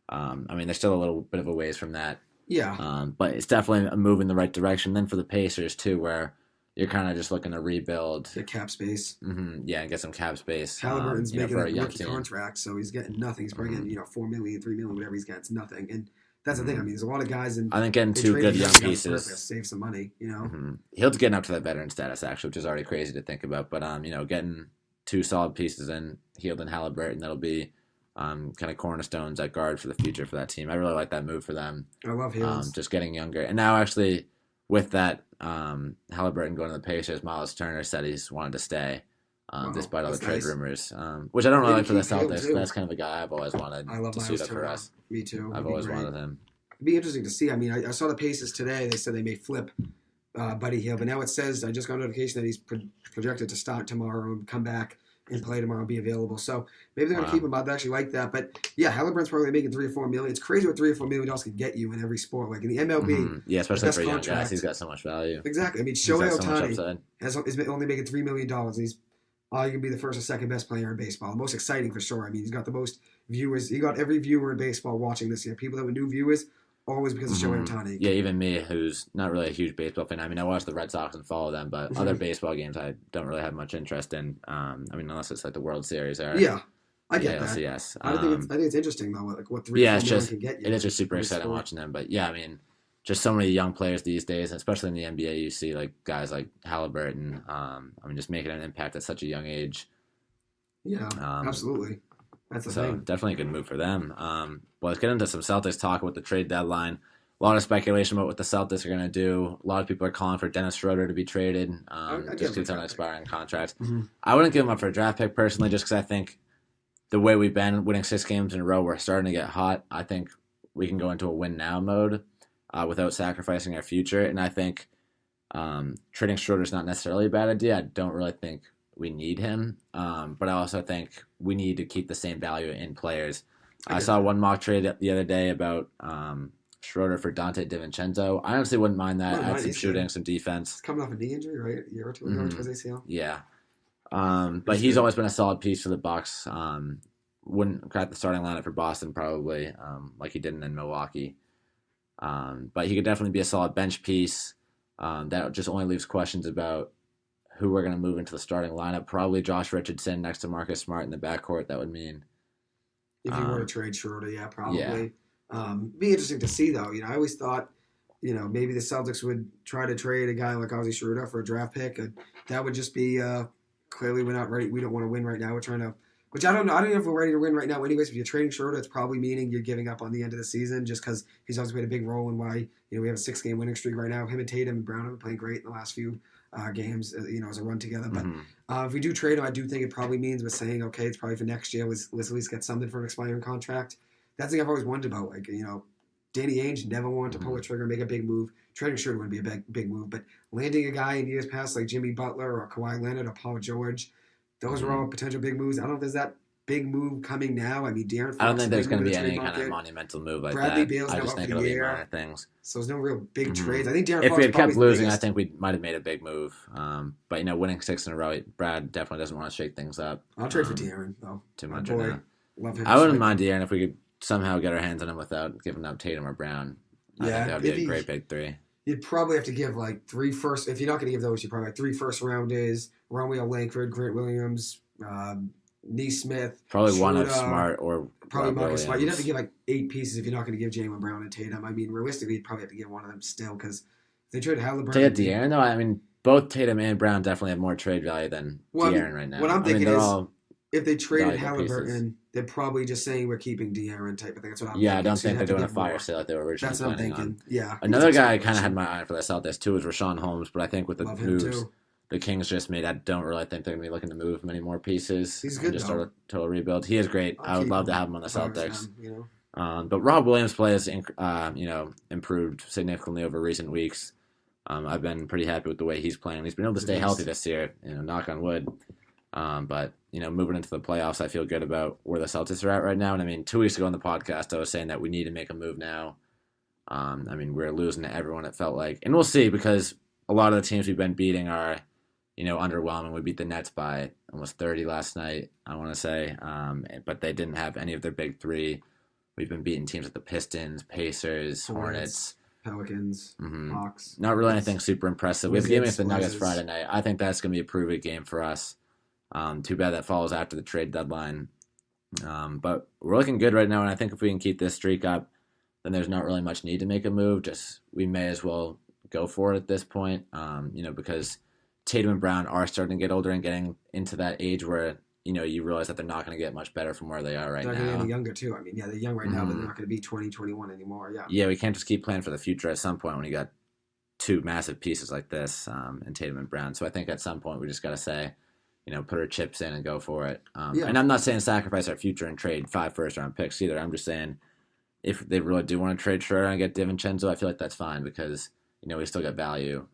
I mean, they're still a little bit of a ways from that. Yeah. But it's definitely a move in the right direction. Then for the Pacers, too, where you're kind of just looking to rebuild. Get cap space. Mm-hmm. Yeah, and get some cap space. Halliburton's making for a young rookie team. contract, so he's getting nothing. He's probably getting, $4 million, $3 million, whatever he's getting. It's nothing. And that's the thing. I mean, there's a lot of guys in. I think getting two good young pieces. Save some money, Mm-hmm. He'll getting up to that veteran status, actually, which is already crazy to think about. But, getting two solid pieces in, Hield and Halliburton, that'll be kind of cornerstones at guard for the future for that team. I really like that move for them. I love Hield. Just getting younger. And now, actually, with that, Halliburton going to the Pacers, Miles Turner said he's wanted to stay, despite all the trade rumors, which I don't really like for the Celtics, but that's kind of a guy I've always wanted to suit up for us. Me too. I've always wanted him. It'd be interesting to see. I mean, I saw the Pacers today. They said they may flip Buddy Hield, but now it says, I just got a notification that he's projected to start tomorrow and come back and play tomorrow and be available. So maybe they're going to keep him. I'd actually like that. But yeah, Halliburton's probably making $3 or $4 million. It's crazy what $3 or $4 million can get you in every sport. Like in the MLB. Mm-hmm. Yeah, especially for young guys. He's got so much value. Exactly. I mean, Shohei Ohtani is only making $3 million. And he's going to be the first or second best player in baseball. The most exciting for sure. I mean, he's got the most viewers. He got every viewer in baseball watching this year. People that were new viewers, always because of Shohei Ohtani. Yeah, even me, who's not really a huge baseball fan. I mean, I watch the Red Sox and follow them, but other baseball games I don't really have much interest in. I mean, unless it's like the World Series or I get that. LCS. I think it's interesting though, like what $3 or $4 million can get you. It is just super exciting watching them. But yeah, I mean, just so many young players these days, especially in the NBA. You see like guys like Halliburton. I mean, just making an impact at such a young age. Yeah, absolutely. That's the thing. Definitely a good move for them. Well, let's get into some Celtics talk with the trade deadline. A lot of speculation about what the Celtics are going to do. A lot of people are calling for Dennis Schroeder to be traded just because he's on an expiring contract. Mm-hmm. I wouldn't give him up for a draft pick personally just because I think the way we've been winning 6 games in a row, we're starting to get hot. I think we can go into a win-now mode without sacrificing our future. And I think trading Schroeder is not necessarily a bad idea. I don't really think we need him. But I also think we need to keep the same value in players. I saw one mock trade the other day about Schroeder for Dante DiVincenzo. I honestly wouldn't mind that. Add some shooting, some defense. He's coming off a knee injury, right? A year or two ago, towards ACL. Yeah. But he's always been a solid piece for the Bucks. Wouldn't crack the starting lineup for Boston probably, like he didn't in Milwaukee. But he could definitely be a solid bench piece. That just only leaves questions about who we're going to move into the starting lineup. Probably Josh Richardson next to Marcus Smart in the backcourt. That would mean. If you were to trade Schroeder, yeah, probably. Yeah. Be interesting to see, though. I always thought, maybe the Celtics would try to trade a guy like Ozzy Schroeder for a draft pick. That would just be clearly we're not ready. We don't want to win right now. We're trying to, which I don't know. I don't know if we're ready to win right now. Anyways, if you're trading Schroeder, it's probably meaning you're giving up on the end of the season just because he's always played a big role in why we have a 6-game winning streak right now. Him and Tatum and Brown have been playing great in the last few games, as a run together. But if we do trade him, I do think it probably means we're saying, okay, it's probably for next year. Let's at least get something for an expiring contract. That's the thing I've always wondered about. Like, Danny Ainge never wanted to pull a trigger and make a big move. Trading Schroeder would be a big move. But landing a guy in years past like Jimmy Butler or Kawhi Leonard or Paul George, those were all potential big moves. I don't know if there's that big move coming now. I mean, De'Aaron Fox. I don't think there's going to be any kind of monumental move like Bradley that. Beal's I just think it'll be minor things. So there's no real big trades. I think De'Aaron Fox. If we had kept losing, I think we might have made a big move. But winning 6 in a row, Brad definitely doesn't want to shake things up. I'll trade for De'Aaron though. Too much right now. Love him. I wouldn't mind De'Aaron if we could somehow get our hands on him without giving up Tatum or Brown. I think that would be a great big 3. You'd probably have to give like 3 first. If you're not going to give those, you probably have 3 first rounders. Romeo Langford, Grant Williams, Neesmith. Probably Schroeder, one of Smart or probably Marcus Smart. You'd have to give like 8 pieces if you're not going to give Jaylen Brown and Tatum. I mean, realistically, you'd probably have to give one of them still because they traded Halliburton. To get De'Aaron, though, I mean, both Tatum and Brown definitely have more trade value than De'Aaron right now. What I'm thinking is if they traded Halliburton, they're probably just saying we're keeping De'Aaron type of thing. That's what I'm thinking. I don't think they're doing a fire sale like they were originally planning on. That's what I'm thinking. Yeah. Another guy I kind of had my eye for the Celtics, too, was Rashawn Holmes, but I think with the moves the Kings just made, I don't really think they're going to be looking to move many more pieces. He's good, just start a total rebuild. He is great. I would love to have him on the Celtics. But Rob Williams' play has improved significantly over recent weeks. I've been pretty happy with the way he's playing. He's been able to stay healthy this year, knock on wood. But moving into the playoffs, I feel good about where the Celtics are at right now. And I mean, 2 weeks ago on the podcast, I was saying that we need to make a move now. I mean, we're losing to everyone, it felt like. And we'll see, because a lot of the teams we've been beating are, underwhelming. We beat the Nets by almost 30 last night, I want to say. But they didn't have any of their big three. We've been beating teams like the Pistons, Pacers, Hornets. Pelicans, Hawks. Not really anything super impressive. We have a game against the Nuggets Friday night. I think that's going to be a prove-it game for us. Too bad that follows after the trade deadline. But we're looking good right now, and I think if we can keep this streak up, then there's not really much need to make a move. Just we may as well go for it at this point, because Tatum and Brown are starting to get older and getting into that age where you realize that they're not going to get much better from where they are right now. They're going to get younger too. I mean, they're young right now, but they're not going to be 20, 21 anymore. Yeah, we can't just keep playing for the future at some point when you got two massive pieces like this in Tatum and Brown. So I think at some point we just got to say, put our chips in and go for it. And I'm not saying sacrifice our future and trade 5 first-round picks either. I'm just saying if they really do want to trade Schroeder and get DiVincenzo, I feel like that's fine because we still got value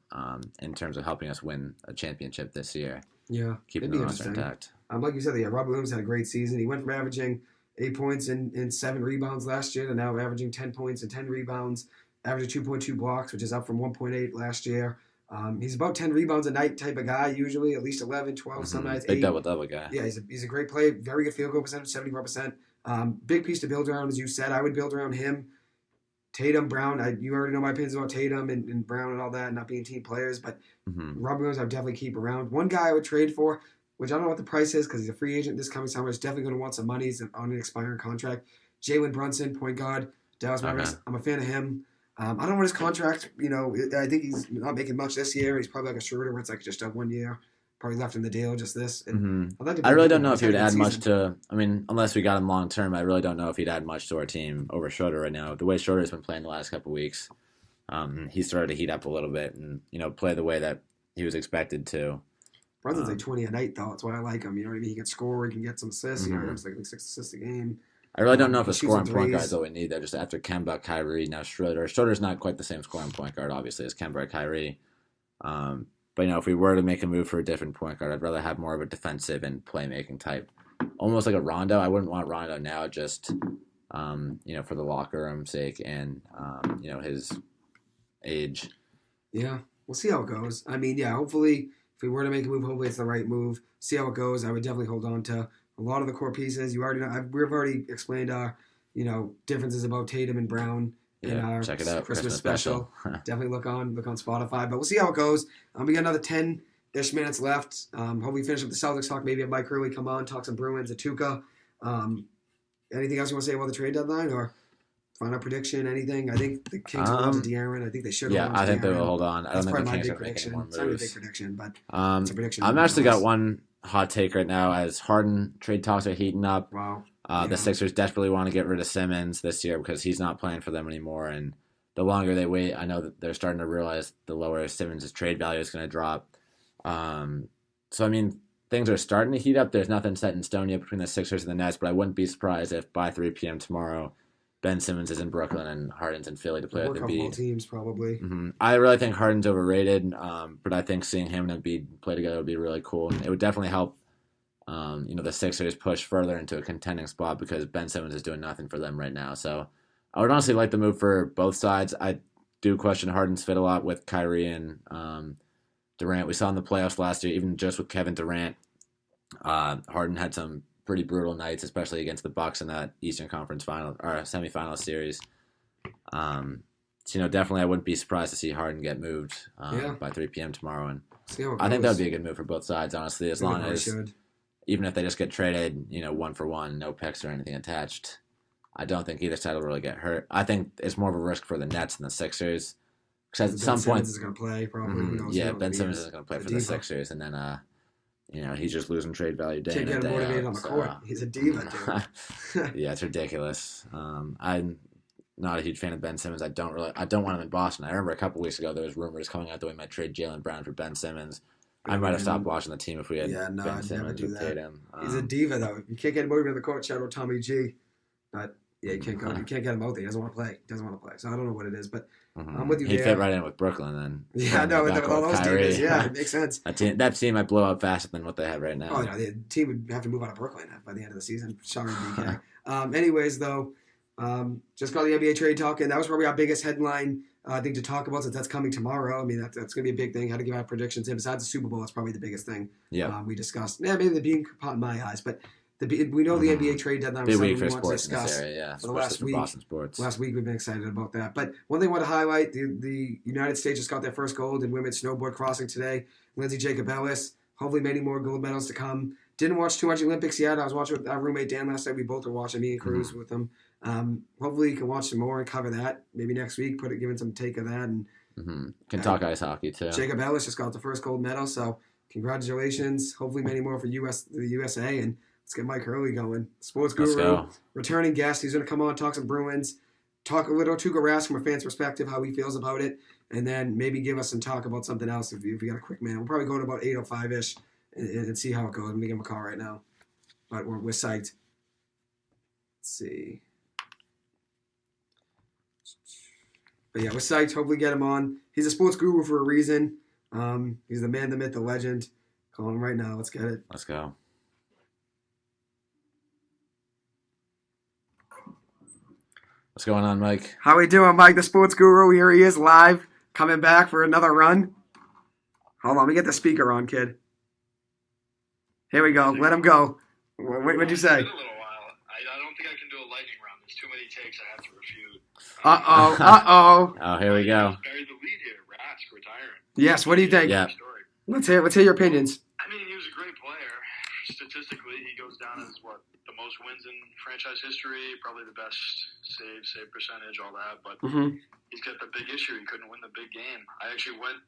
in terms of helping us win a championship this year. Yeah, keeping the roster intact. Like you said, Robert Williams had a great season. He went from averaging 8 points and 7 rebounds last year to now averaging 10 points and 10 rebounds, averaging 2.2 blocks, which is up from 1.8 last year. He's about 10 rebounds a night type of guy, usually at least 11, 12, some nights 8. Big double guy. Yeah, he's a great player, very good field goal percentage, 74%. Big piece to build around, as you said. I would build around him. Tatum, Brown, you already know my opinions about Tatum and Brown and all that, not being team players, but Robert Williams I would definitely keep around. One guy I would trade for, which I don't know what the price is because he's a free agent this coming summer, is definitely going to want some money. He's on an expiring contract. Jalen Brunson, point guard, Dallas Mavericks. I'm a fan of him. I don't want his contract. I think he's not making much this year. He's probably like a Schroeder where it's like just a 1 year. Probably left in the deal, just this. And I really don't know if he would add much to. I mean, unless we got him long term, I really don't know if he'd add much to our team over Schroeder right now. The way Schroeder's been playing the last couple of weeks, he started to heat up a little bit and play the way that he was expected to. Brunson's like 20 a night though. That's why I like him. You know what I mean? He can score. He can get some assists. It's like 6 assists a game. I really don't know if a scoring point guard is all we need. They're just after Kemba, Kyrie, now Schroeder. Schroeder's not quite the same scoring point guard, obviously, as Kemba or Kyrie. But if we were to make a move for a different point guard, I'd rather have more of a defensive and playmaking type, almost like a Rondo. I wouldn't want Rondo now, just for the locker room sake and his age. Yeah, we'll see how it goes. I mean, hopefully, if we were to make a move, hopefully it's the right move. See how it goes. I would definitely hold on to a lot of the core pieces. You already know. We've already explained our differences about Tatum and Brown. In our check it out. Christmas special. Definitely look on Spotify. But we'll see how it goes. We got another 10-ish minutes left. Hopefully finish up the Celtics talk. Maybe have Mike Hurley come on, talk some Bruins, Tuukka. Anything else you want to say about the trade deadline or final prediction, anything? I think the Kings will hold on to De'Aaron. I think they should hold on to De'Aaron. I think they will hold on. I don't think the Kings are making more moves. It's not a big prediction, but it's a prediction. I've actually got one hot take right now as Harden trade talks are heating up. Wow. The Sixers desperately want to get rid of Simmons this year because he's not playing for them anymore. And the longer they wait, I know that they're starting to realize the lower Simmons' trade value is going to drop. So, I mean, things are starting to heat up. There's nothing set in stone yet between the Sixers and the Nets, but I wouldn't be surprised if by 3 p.m. tomorrow, Ben Simmons is in Brooklyn and Harden's in Philly to play with Embiid. Teams, probably. I really think Harden's overrated, but I think seeing him and Embiid play together would be really cool. And it would definitely help the Sixers push further into a contending spot because Ben Simmons is doing nothing for them right now. So I would honestly like the move for both sides. I do question Harden's fit a lot with Kyrie and Durant. We saw in the playoffs last year, even just with Kevin Durant, Harden had some pretty brutal nights, especially against the Bucks in that Eastern Conference final or semifinal series. So definitely I wouldn't be surprised to see Harden get moved by 3 p.m. tomorrow. And I think that would be a good move for both sides, honestly, as long as even if they just get traded, 1 for 1, no picks or anything attached, I don't think either side will really get hurt. I think it's more of a risk for the Nets than the Sixers. Because at some point, Ben Simmons is going to play, probably. Ben Simmons is going to play for the Sixers, and then, he's just losing trade value day in and day out. Can't get him motivated on the court. He's a diva, dude. Yeah, it's ridiculous. I'm not a huge fan of Ben Simmons. I don't want him in Boston. I remember a couple weeks ago there was rumors coming out that we might trade Jaylen Brown for Ben Simmons. I might have stopped watching the team if we had Ben Simmons who paid him. He's a diva, though. You can't get him motivated on the court. Shout out Tommy G. But you can't go. You can't get him out there. He doesn't want to play. So I don't know what it is, but I'm with you. He fit right in with Brooklyn then. Yeah, no, with all those divas. Yeah, it makes sense. That team might blow up faster than what they have right now. Oh, no, the team would have to move out of Brooklyn by the end of the season. Sorry, BK. Anyways, though, just got the NBA trade talk, and that was probably our biggest headline I think to talk about since that's coming tomorrow. I mean, that's going to be a big thing. How to give out predictions. And besides the Super Bowl, that's probably the biggest thing. Yeah, we discussed. Yeah, maybe the Beanpot in my eyes, but we know the NBA trade deadline was big something week we for want to sports discuss. in this area, yeah. For the last week. Boston sports. Last week we've been excited about that. But one thing I want to highlight: the United States just got their first gold in women's snowboard crossing today. Lindsay Jacobellis. Hopefully, many more gold medals to come. Didn't watch too much Olympics yet. I was watching with our roommate Dan last night. We both were watching. Me and Cruz with him. Hopefully, you can watch some more and cover that. Maybe next week, give in some take of that. And can talk ice hockey too. Jacob Ellis just got the first gold medal, so congratulations. Hopefully, many more for the USA, and let's get Mike Hurley going. Sports guru, returning guest. He's going to come on, talk some Bruins, talk a little Tuukka Rask from a fan's perspective, how he feels about it, and then maybe give us some talk about something else if you got a quick minute. We'll probably go to about 8:05-ish and see how it goes. I'm going to give him a call right now, but we're psyched. Let's see. But yeah, we're psyched. Hopefully get him on. He's a sports guru for a reason. He's the man, the myth, the legend. Calling him right now. Let's get it. Let's go. What's going on, Mike? How we doing, Mike, the sports guru? Here he is live, coming back for another run. Hold on, let me get the speaker on, kid. Here we go. Let him go. What'd you say? It's been a little while. I don't think I can do a lightning round. There's too many takes I have to refute. Uh-oh. Oh, here we go. Buried the lead here. Rask retiring. Yes, what do you think? Yeah. Let's hear your opinions. I mean, he was a great player. Statistically, he goes down as, the most wins in franchise history, probably the best save percentage, all that. But he's got the big issue. He couldn't win the big game. I actually went,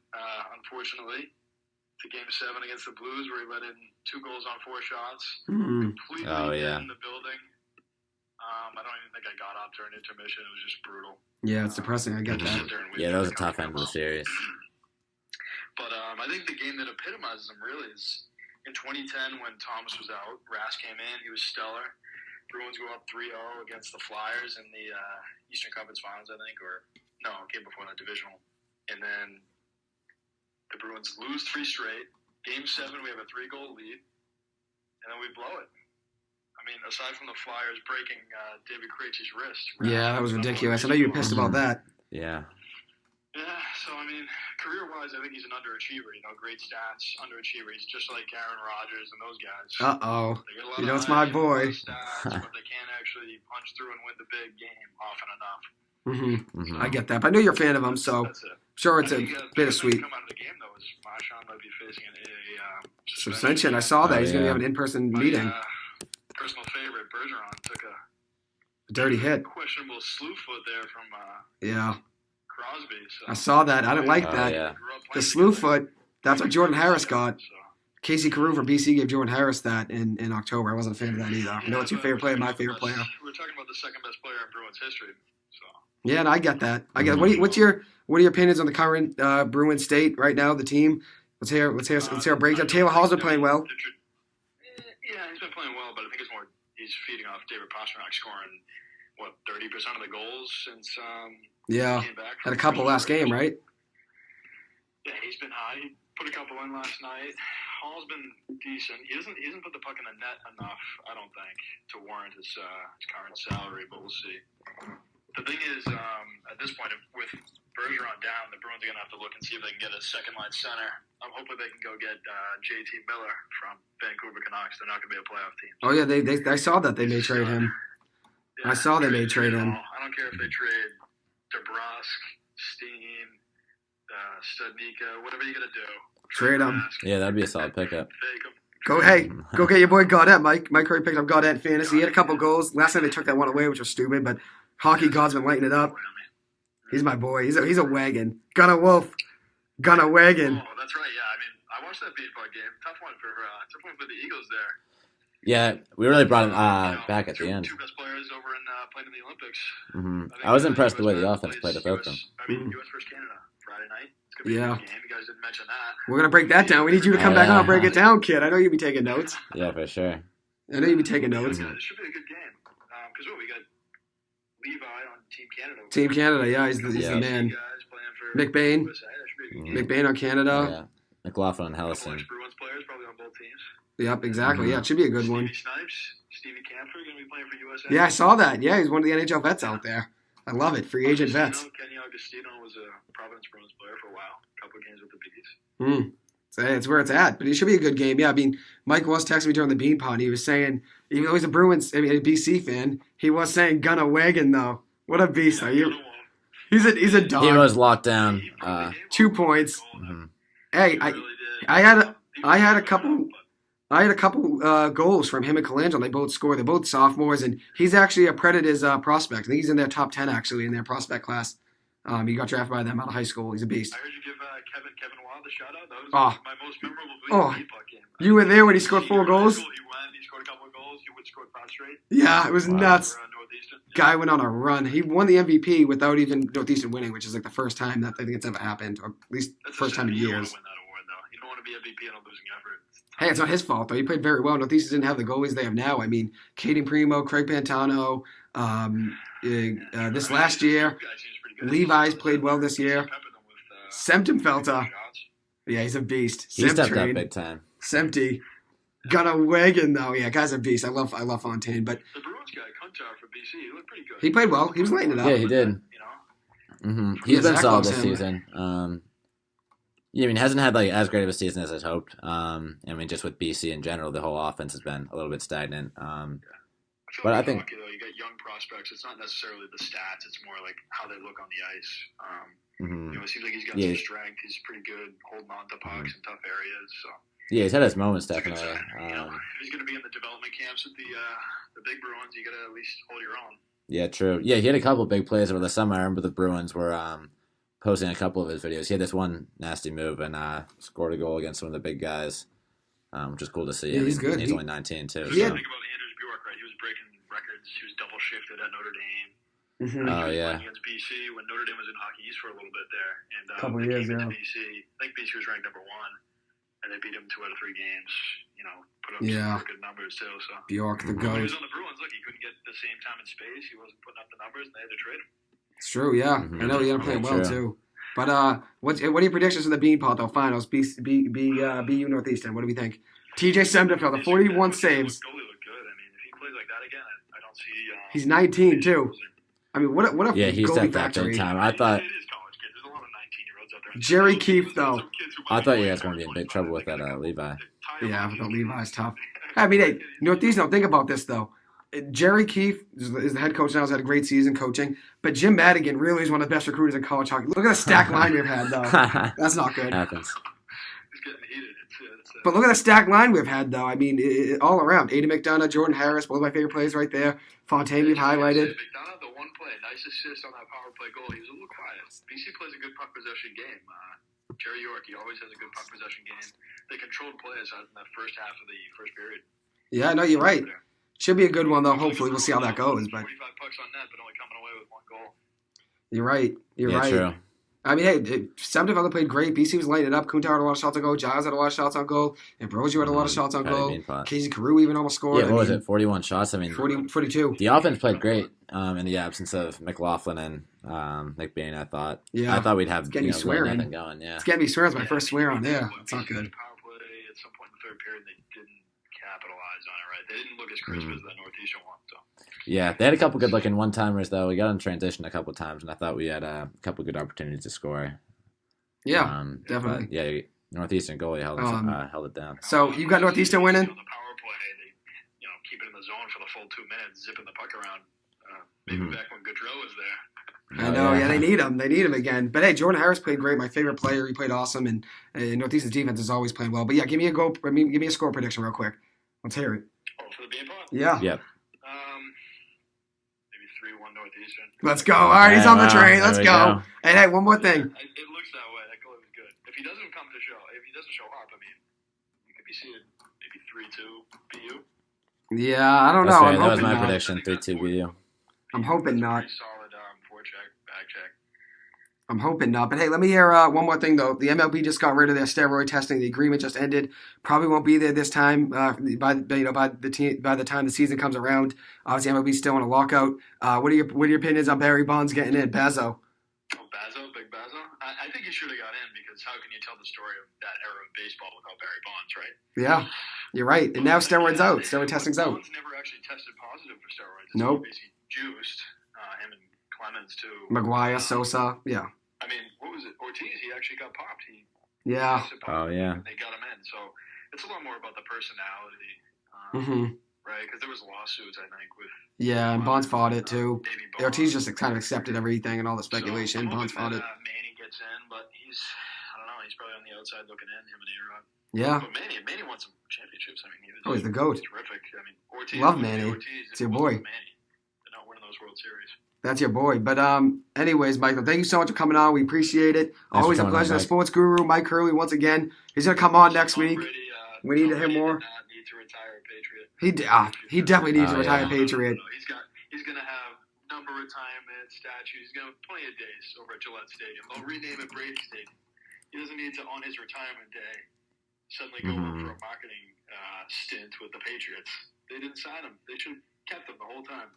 unfortunately, to Game 7 against the Blues where he let in 2 goals on 4 shots. Completely in the building. I don't even think I got up during intermission. It was just brutal. Yeah, it's depressing. I get that. Yeah, that was a tough end of the series. But I think the game that epitomizes him really is in 2010 when Thomas was out. Rask came in. He was stellar. Bruins go up 3-0 against the Flyers in the Eastern Conference Finals, I think. Or, no, it came before that, divisional. And then the Bruins lose 3 straight. Game 7, we have a 3-goal lead. And then we blow it. I mean, aside from the Flyers breaking David Krejci's wrist. Yeah, that was ridiculous. I know you were pissed about that. Yeah. Yeah, so, I mean, career-wise, I think he's an underachiever. Great stats, underachiever. He's just like Aaron Rodgers and those guys. Uh-oh. It's my boy. Stats, but they can't actually punch through and win the big game often enough. I get that. But I know you're a fan of him, so sure it's a bittersweet. Come out of the game, though, is Marchand might be facing a suspension. I saw that. He's going to have an in-person meeting. Personal favorite, Bergeron, took a dirty hit. Questionable slew foot there from Crosby. So. I saw that. I didn't like that. Yeah. The slew foot, that's what Jordan Harris got. Casey Carew from BC gave Jordan Harris that in October. I wasn't a fan of that either. I know it's your favorite player, my favorite player. We're talking about the second best player in Bruins history. So. Yeah, and I get that. I get. What are your opinions on the current Bruins state right now? The team. Let's hear a breakdown. Taylor Hall's been playing well. Yeah, he's been playing well, but I think it's more he's feeding off David Pastrnak scoring 30% of the goals since he came back. Had a couple last game, right? Yeah, he's been high. He put a couple in last night. Hall's been decent. He doesn't put the puck in the net enough, I don't think, to warrant his current salary, but we'll see. The thing is, at this point, with Bergeron down, the Bruins are going to have to look and see if they can get a second-line center. I'm hoping they can go get JT Miller from Vancouver Canucks. They're not going to be a playoff team. Oh, yeah, I saw that they may trade him. Yeah, I saw they may trade him. I don't care if they trade DeBrusk, Steen, Studnicka, whatever you're going to do. Trade him. Yeah, that'd be a solid pickup. Go get your boy Gaudette, Mike. Mike Hurley picked up Gaudette in fantasy. He had a couple goals. Last night they took that one away, which was stupid, but Hockey God's been lighting it up. He's my boy. He's a wagon. Gunna Wolf. Gunna wagon. Oh, that's right. Yeah, I mean, I watched that Beanpot game. Tough one for the Eagles there. Yeah, we really brought him back at the end. Two best players over in playing in the Olympics. I was impressed the way the offense played without them. I mean, U.S. versus Canada Friday night. It's gonna be a good game. You guys didn't mention that. We're gonna break that down. We need you to come back on and break it down, kid. I know you'll be taking notes. Yeah, for sure. I know you'll be taking notes. It should be a good game. Because we got Levi on Team Canada. Team Canada, yeah, he's the man. McBain. McBain on Canada. Yeah. McLaughlin and Hellison. Bruins players probably on both teams. Yep, exactly. Yeah, it should be a good one. Stevie Snipes, Stevie Camphor going to be playing for USA. Yeah, I saw that. Yeah, he's one of the NHL vets out there. I love it. Free agent vets. Kenny Agostino was a Providence Bruins player for a while. A couple of games with the Bees. It's where it's at, but it should be a good game. Yeah, I mean, Mike was texting me during the Beanpot. He was saying, even though he's a Bruins, a BC fan, he was saying Gunnar Wagon though. What a beast! He's a dog. He was locked down. 2 points. Mm-hmm. Hey, I had a couple goals from him and Colangelo. They both scored. They're both sophomores, and he's actually a Predators prospect. I think he's in their top 10 actually in their prospect class. He got drafted by them out of high school. He's a beast. I heard you give Kevin Wild a shout out. That was my most memorable Beanpot game. You were there when he scored 4 goals? He scored a couple of goals. He scored 5 straight. Yeah, it was nuts. Northeastern. Guy went on a run. He won the MVP without even Northeastern winning, which is like the first time that I think it's ever happened, or at least first time in years. You don't want to win that award, though. You don't want to be MVP on a losing effort. Hey, it's not his fault, though. He played very well. Northeastern didn't have the goalies they have now. I mean, Caden Primo, Craig Pantano, this last year. Levi's played well this year. Semtenfelter. Yeah, he's a beast. He stepped up big time. Semty. Gunnar Wagon, though. Yeah, guy's a beast. I love Fontaine. But the Bruins guy, Kuntar for BC, he looked pretty good. He played well. He was lighting it up. Yeah, he did. He's been solid this season. Yeah, I mean, hasn't had like as great of a season as I'd hoped. I mean, just with BC in general, the whole offense has been a little bit stagnant. But I think hockey, though, you get young prospects. It's not necessarily the stats; it's more like how they look on the ice. It seems like he's got some strength. He's pretty good holding on to pucks in tough areas. So yeah, he's had his moments definitely. If he's going to be in the development camps with the big Bruins, you got to at least hold your own. Yeah, true. Yeah, he had a couple big plays over the summer. I remember the Bruins were posting a couple of his videos. He had this one nasty move and scored a goal against one of the big guys, which is cool to see. Yeah, he's good. He's only 19 too. Think about Anders Bjork, right? He was breaking records. He was double shifted at Notre Dame. Oh yeah. Against BC when Notre Dame was in Hockey East for a little bit there, and couple they years, came into BC. I think BC was ranked number 1, and they beat him 2 out of 3 games. Put up some good numbers too. So Bjork, the when he goat. was on the Bruins, look, he couldn't get the same time and space. He wasn't putting up the numbers, and they had to trade him. It's true, yeah. I know he ended up playing well too. But what are your predictions in the Beanpot though? Finals, BU Northeastern. What do we think? TJ Semdenfelder, 41 saves. Goalie looked good. I mean, if he plays like that again, I don't see. He's 19 too. I mean, what a he goalie stepped up factory. big time. I thought it is college kids. There's a lot of 19-year-olds out there. Jerry Keefe though. I thought you guys were going to be in big trouble with that Levi. Yeah, but the Levi's tough. I mean, hey, Northeastern. Think about this though. Jerry Keefe is the head coach now. He's had a great season coaching. But Jim Madigan really is one of the best recruiters in college hockey. Look at the stacked line we've had, though. That's not good. Happens. He's getting heated. But look at the stacked line we've had, though. I mean, all around. Aiden McDonough, Jordan Harris, both of my favorite players right there. Fontaine, we've highlighted. McDonough, the one play, nice assist on that power play goal. He was a little quiet. BC plays a good puck possession game. Jerry York, he always has a good puck possession game. They controlled plays in that first half of the first period. Yeah, no, you're right. Should be a good one, though. Hopefully, we'll see how that goes. But 45 pucks on net, but only coming away with 1 goal. You're right. You're right. True. I mean, hey, Semdenfelder played great. BC was lighting it up. Kuntar had a lot of shots on goal. Giles had a lot of shots on goal. And Brozier had a lot of shots on goal. Casey Carew even almost scored. Yeah, what was it? 41 shots? I mean, 42. The offense played great in the absence of McLaughlin and Nick Bain, I thought. Yeah. I thought we'd have nothing going. Yeah. It's getting me swearing. It's my first swear on there. It's not good. Power play at some point in the third period, they didn't capitalize on it, right? They didn't look as crisp as that Northeastern one. So. Yeah, they had a couple good-looking one-timers, though. We got in transition a couple times, and I thought we had a couple good opportunities to score. Yeah, definitely. But, yeah, Northeastern goalie held it down. So you got Northeastern winning? On the power play, they keep it in the zone for the full 2 minutes, zipping the puck around. Maybe back when Gaudreau was there. I know, they need him. They need him again. But hey, Jordan Harris played great. My favorite player. He played awesome, and Northeastern's defense is always playing well. But yeah, give me a score prediction real quick. Let's hear it. Oh, for the Beanpot? Yeah. Yep. Maybe 3-1 Northeastern. Let's go. All right, he's on the train. Let's go. And hey, one more thing. It looks that way. That goal was good. If he doesn't show up, I mean, you could be seeing maybe 3-2 BU. Yeah, I don't know. That was my prediction. 3-2 BU. I'm hoping not. Solid forecheck, back check. I'm hoping not. But hey, let me hear one more thing though. The MLB just got rid of their steroid testing. The agreement just ended. Probably won't be there this time. By the time the season comes around, obviously MLB's still in a lockout. What are your opinions on Barry Bonds getting in? Bazo. Oh, Big Bazo. I think he should have got in because how can you tell the story of that era of baseball without Barry Bonds, right? Yeah, you're right. And now steroids out. Steroid testing's out. Bonds never actually tested positive for steroids. Nope. Basically juiced him and Clemens too. Maguire, Sosa, yeah. I mean, what was it? Ortiz, he actually got popped. Yeah. Oh, yeah. They got him in. So it's a lot more about the personality, right? Because there was lawsuits, I think, with. Yeah, and Bonds fought it too. Davey Ortiz just kind of accepted everything and all the speculation. So Bonds fought it. Manny gets in, but I don't know, he's probably on the outside looking in, him and A-Rod. Yeah. But Manny won some championships. I mean, he's the GOAT. Terrific. I mean, Ortiz. Love Manny. It's your boy. Manny. They're not winning those World Series. That's your boy. But anyways, Michael, thank you so much for coming on. We appreciate it. Thanks Always a pleasure. The sports guru, Mike Hurley, once again. He's going to come on next week. We need to hear more. Did not need to retire a Patriot. He definitely needs to retire a Patriot. He's going to have number retirement statues. He's going to have plenty of days over at Gillette Stadium. They'll rename it Brady Stadium. He doesn't need to, on his retirement day, suddenly go work for a marketing stint with the Patriots. They didn't sign him. They should have kept him the whole time.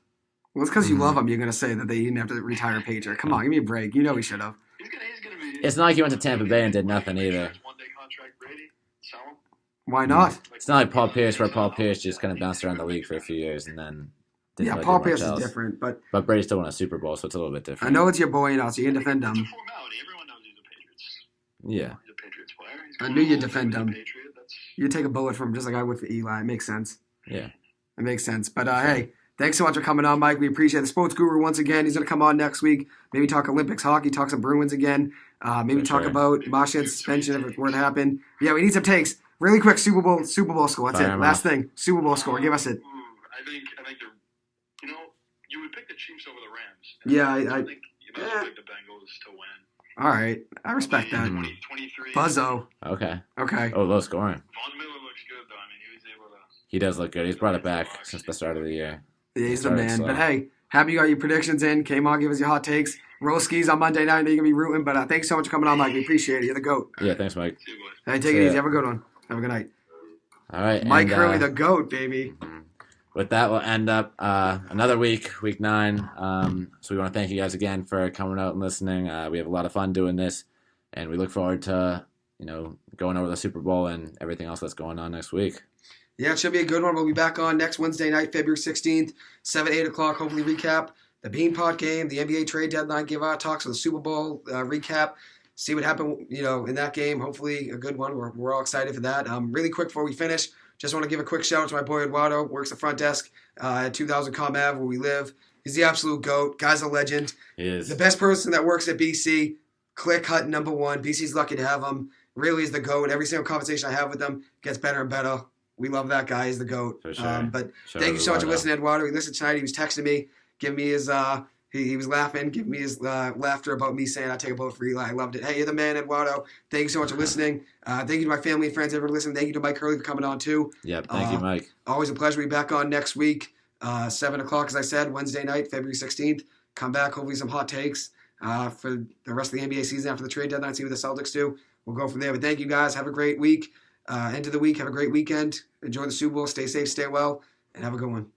Well, it's because you love him. You're going to say that they didn't have to retire a Patriot. Come on, give me a break. You know he should have. He's gonna be. It's not like he went to Tampa Bay and did nothing either. One-day contract, Brady. Sell him. Why not? It's not like Paul Pierce, where Paul Pierce just kind of bounced around the league for a few years and then didn't really Paul do Pierce much is else. different, but Brady still won a Super Bowl, so it's a little bit different. I know it's your boy now, so you can defend It's a him. formality. Everyone knows he's a Patriots. Yeah. He's a Patriots player. I knew you'd defend him. Patriot. You take a bullet from him just like I would for Eli. It makes sense. Yeah. It makes sense. But hey, thanks so much for coming on, Mike. We appreciate it. The sports guru once again. He's going to come on next week. Maybe talk Olympics hockey, talk some Bruins again. Maybe For talk sure. about Marchand's suspension if it were to happen. Yeah, we need some takes. Really quick, Super Bowl score. That's Fire it. 'em Last off. thing. Super Bowl score. Give us it. I think they're. You would pick the Chiefs over the Rams. Yeah, I think you must pick the Bengals to win. All right. I respect that. 23. Buzzo. Okay. Okay. Oh, low scoring. Von Miller looks good, though. I mean, he was able to. He does look good. He's brought it back since the start of the year. Yeah, he's the started man. slow. But hey, happy you got your predictions in. Came on, give us your hot takes. Roll skis on Monday night. I know you're going to be rooting, but thanks so much for coming on, Mike. We appreciate it. You're the GOAT. Yeah, thanks, Mike. See you, boys. Hey, take it easy. Have a good one. Have a good night. All right. Mike and, Hurley, the GOAT, baby. With that, we'll end up another week 9. So we want to thank you guys again for coming out and listening. We have a lot of fun doing this, and we look forward to going over the Super Bowl and everything else that's going on next week. Yeah, it should be a good one. We'll be back on next Wednesday night, February 16th, 8 o'clock. Hopefully recap the Beanpot game, the NBA trade deadline, give our talks of the Super Bowl recap, see what happened in that game. Hopefully a good one. We're all excited for that. Really quick before we finish, just want to give a quick shout out to my boy Eduardo, works the front desk at 2000 Com Ave where we live. He's the absolute GOAT. Guy's a legend. He is. The best person that works at BC, clear cut number one. BC's lucky to have him. Really is the GOAT. Every single conversation I have with him gets better and better. We love that guy. He's the GOAT. For sure. But Shout thank out you to so much for Eduardo. listening, Eduardo. He listened tonight. He was texting me, giving me his he was laughing, giving me his laughter about me saying I take a bullet for Eli. I loved it. Hey, you're the man, Eduardo. Thank you so much for listening. Thank you to my family and friends ever listening. Thank you to Mike Hurley for coming on too. Yep. Thank you, Mike. Always a pleasure to be back on next week, 7 o'clock, as I said, Wednesday night, February 16th. Come back, hopefully some hot takes for the rest of the NBA season after the trade deadline, see what the Celtics do. We'll go from there. But thank you guys. Have a great week. End of the week. Have a great weekend. Enjoy the Super Bowl. Stay safe. Stay well. And have a good one.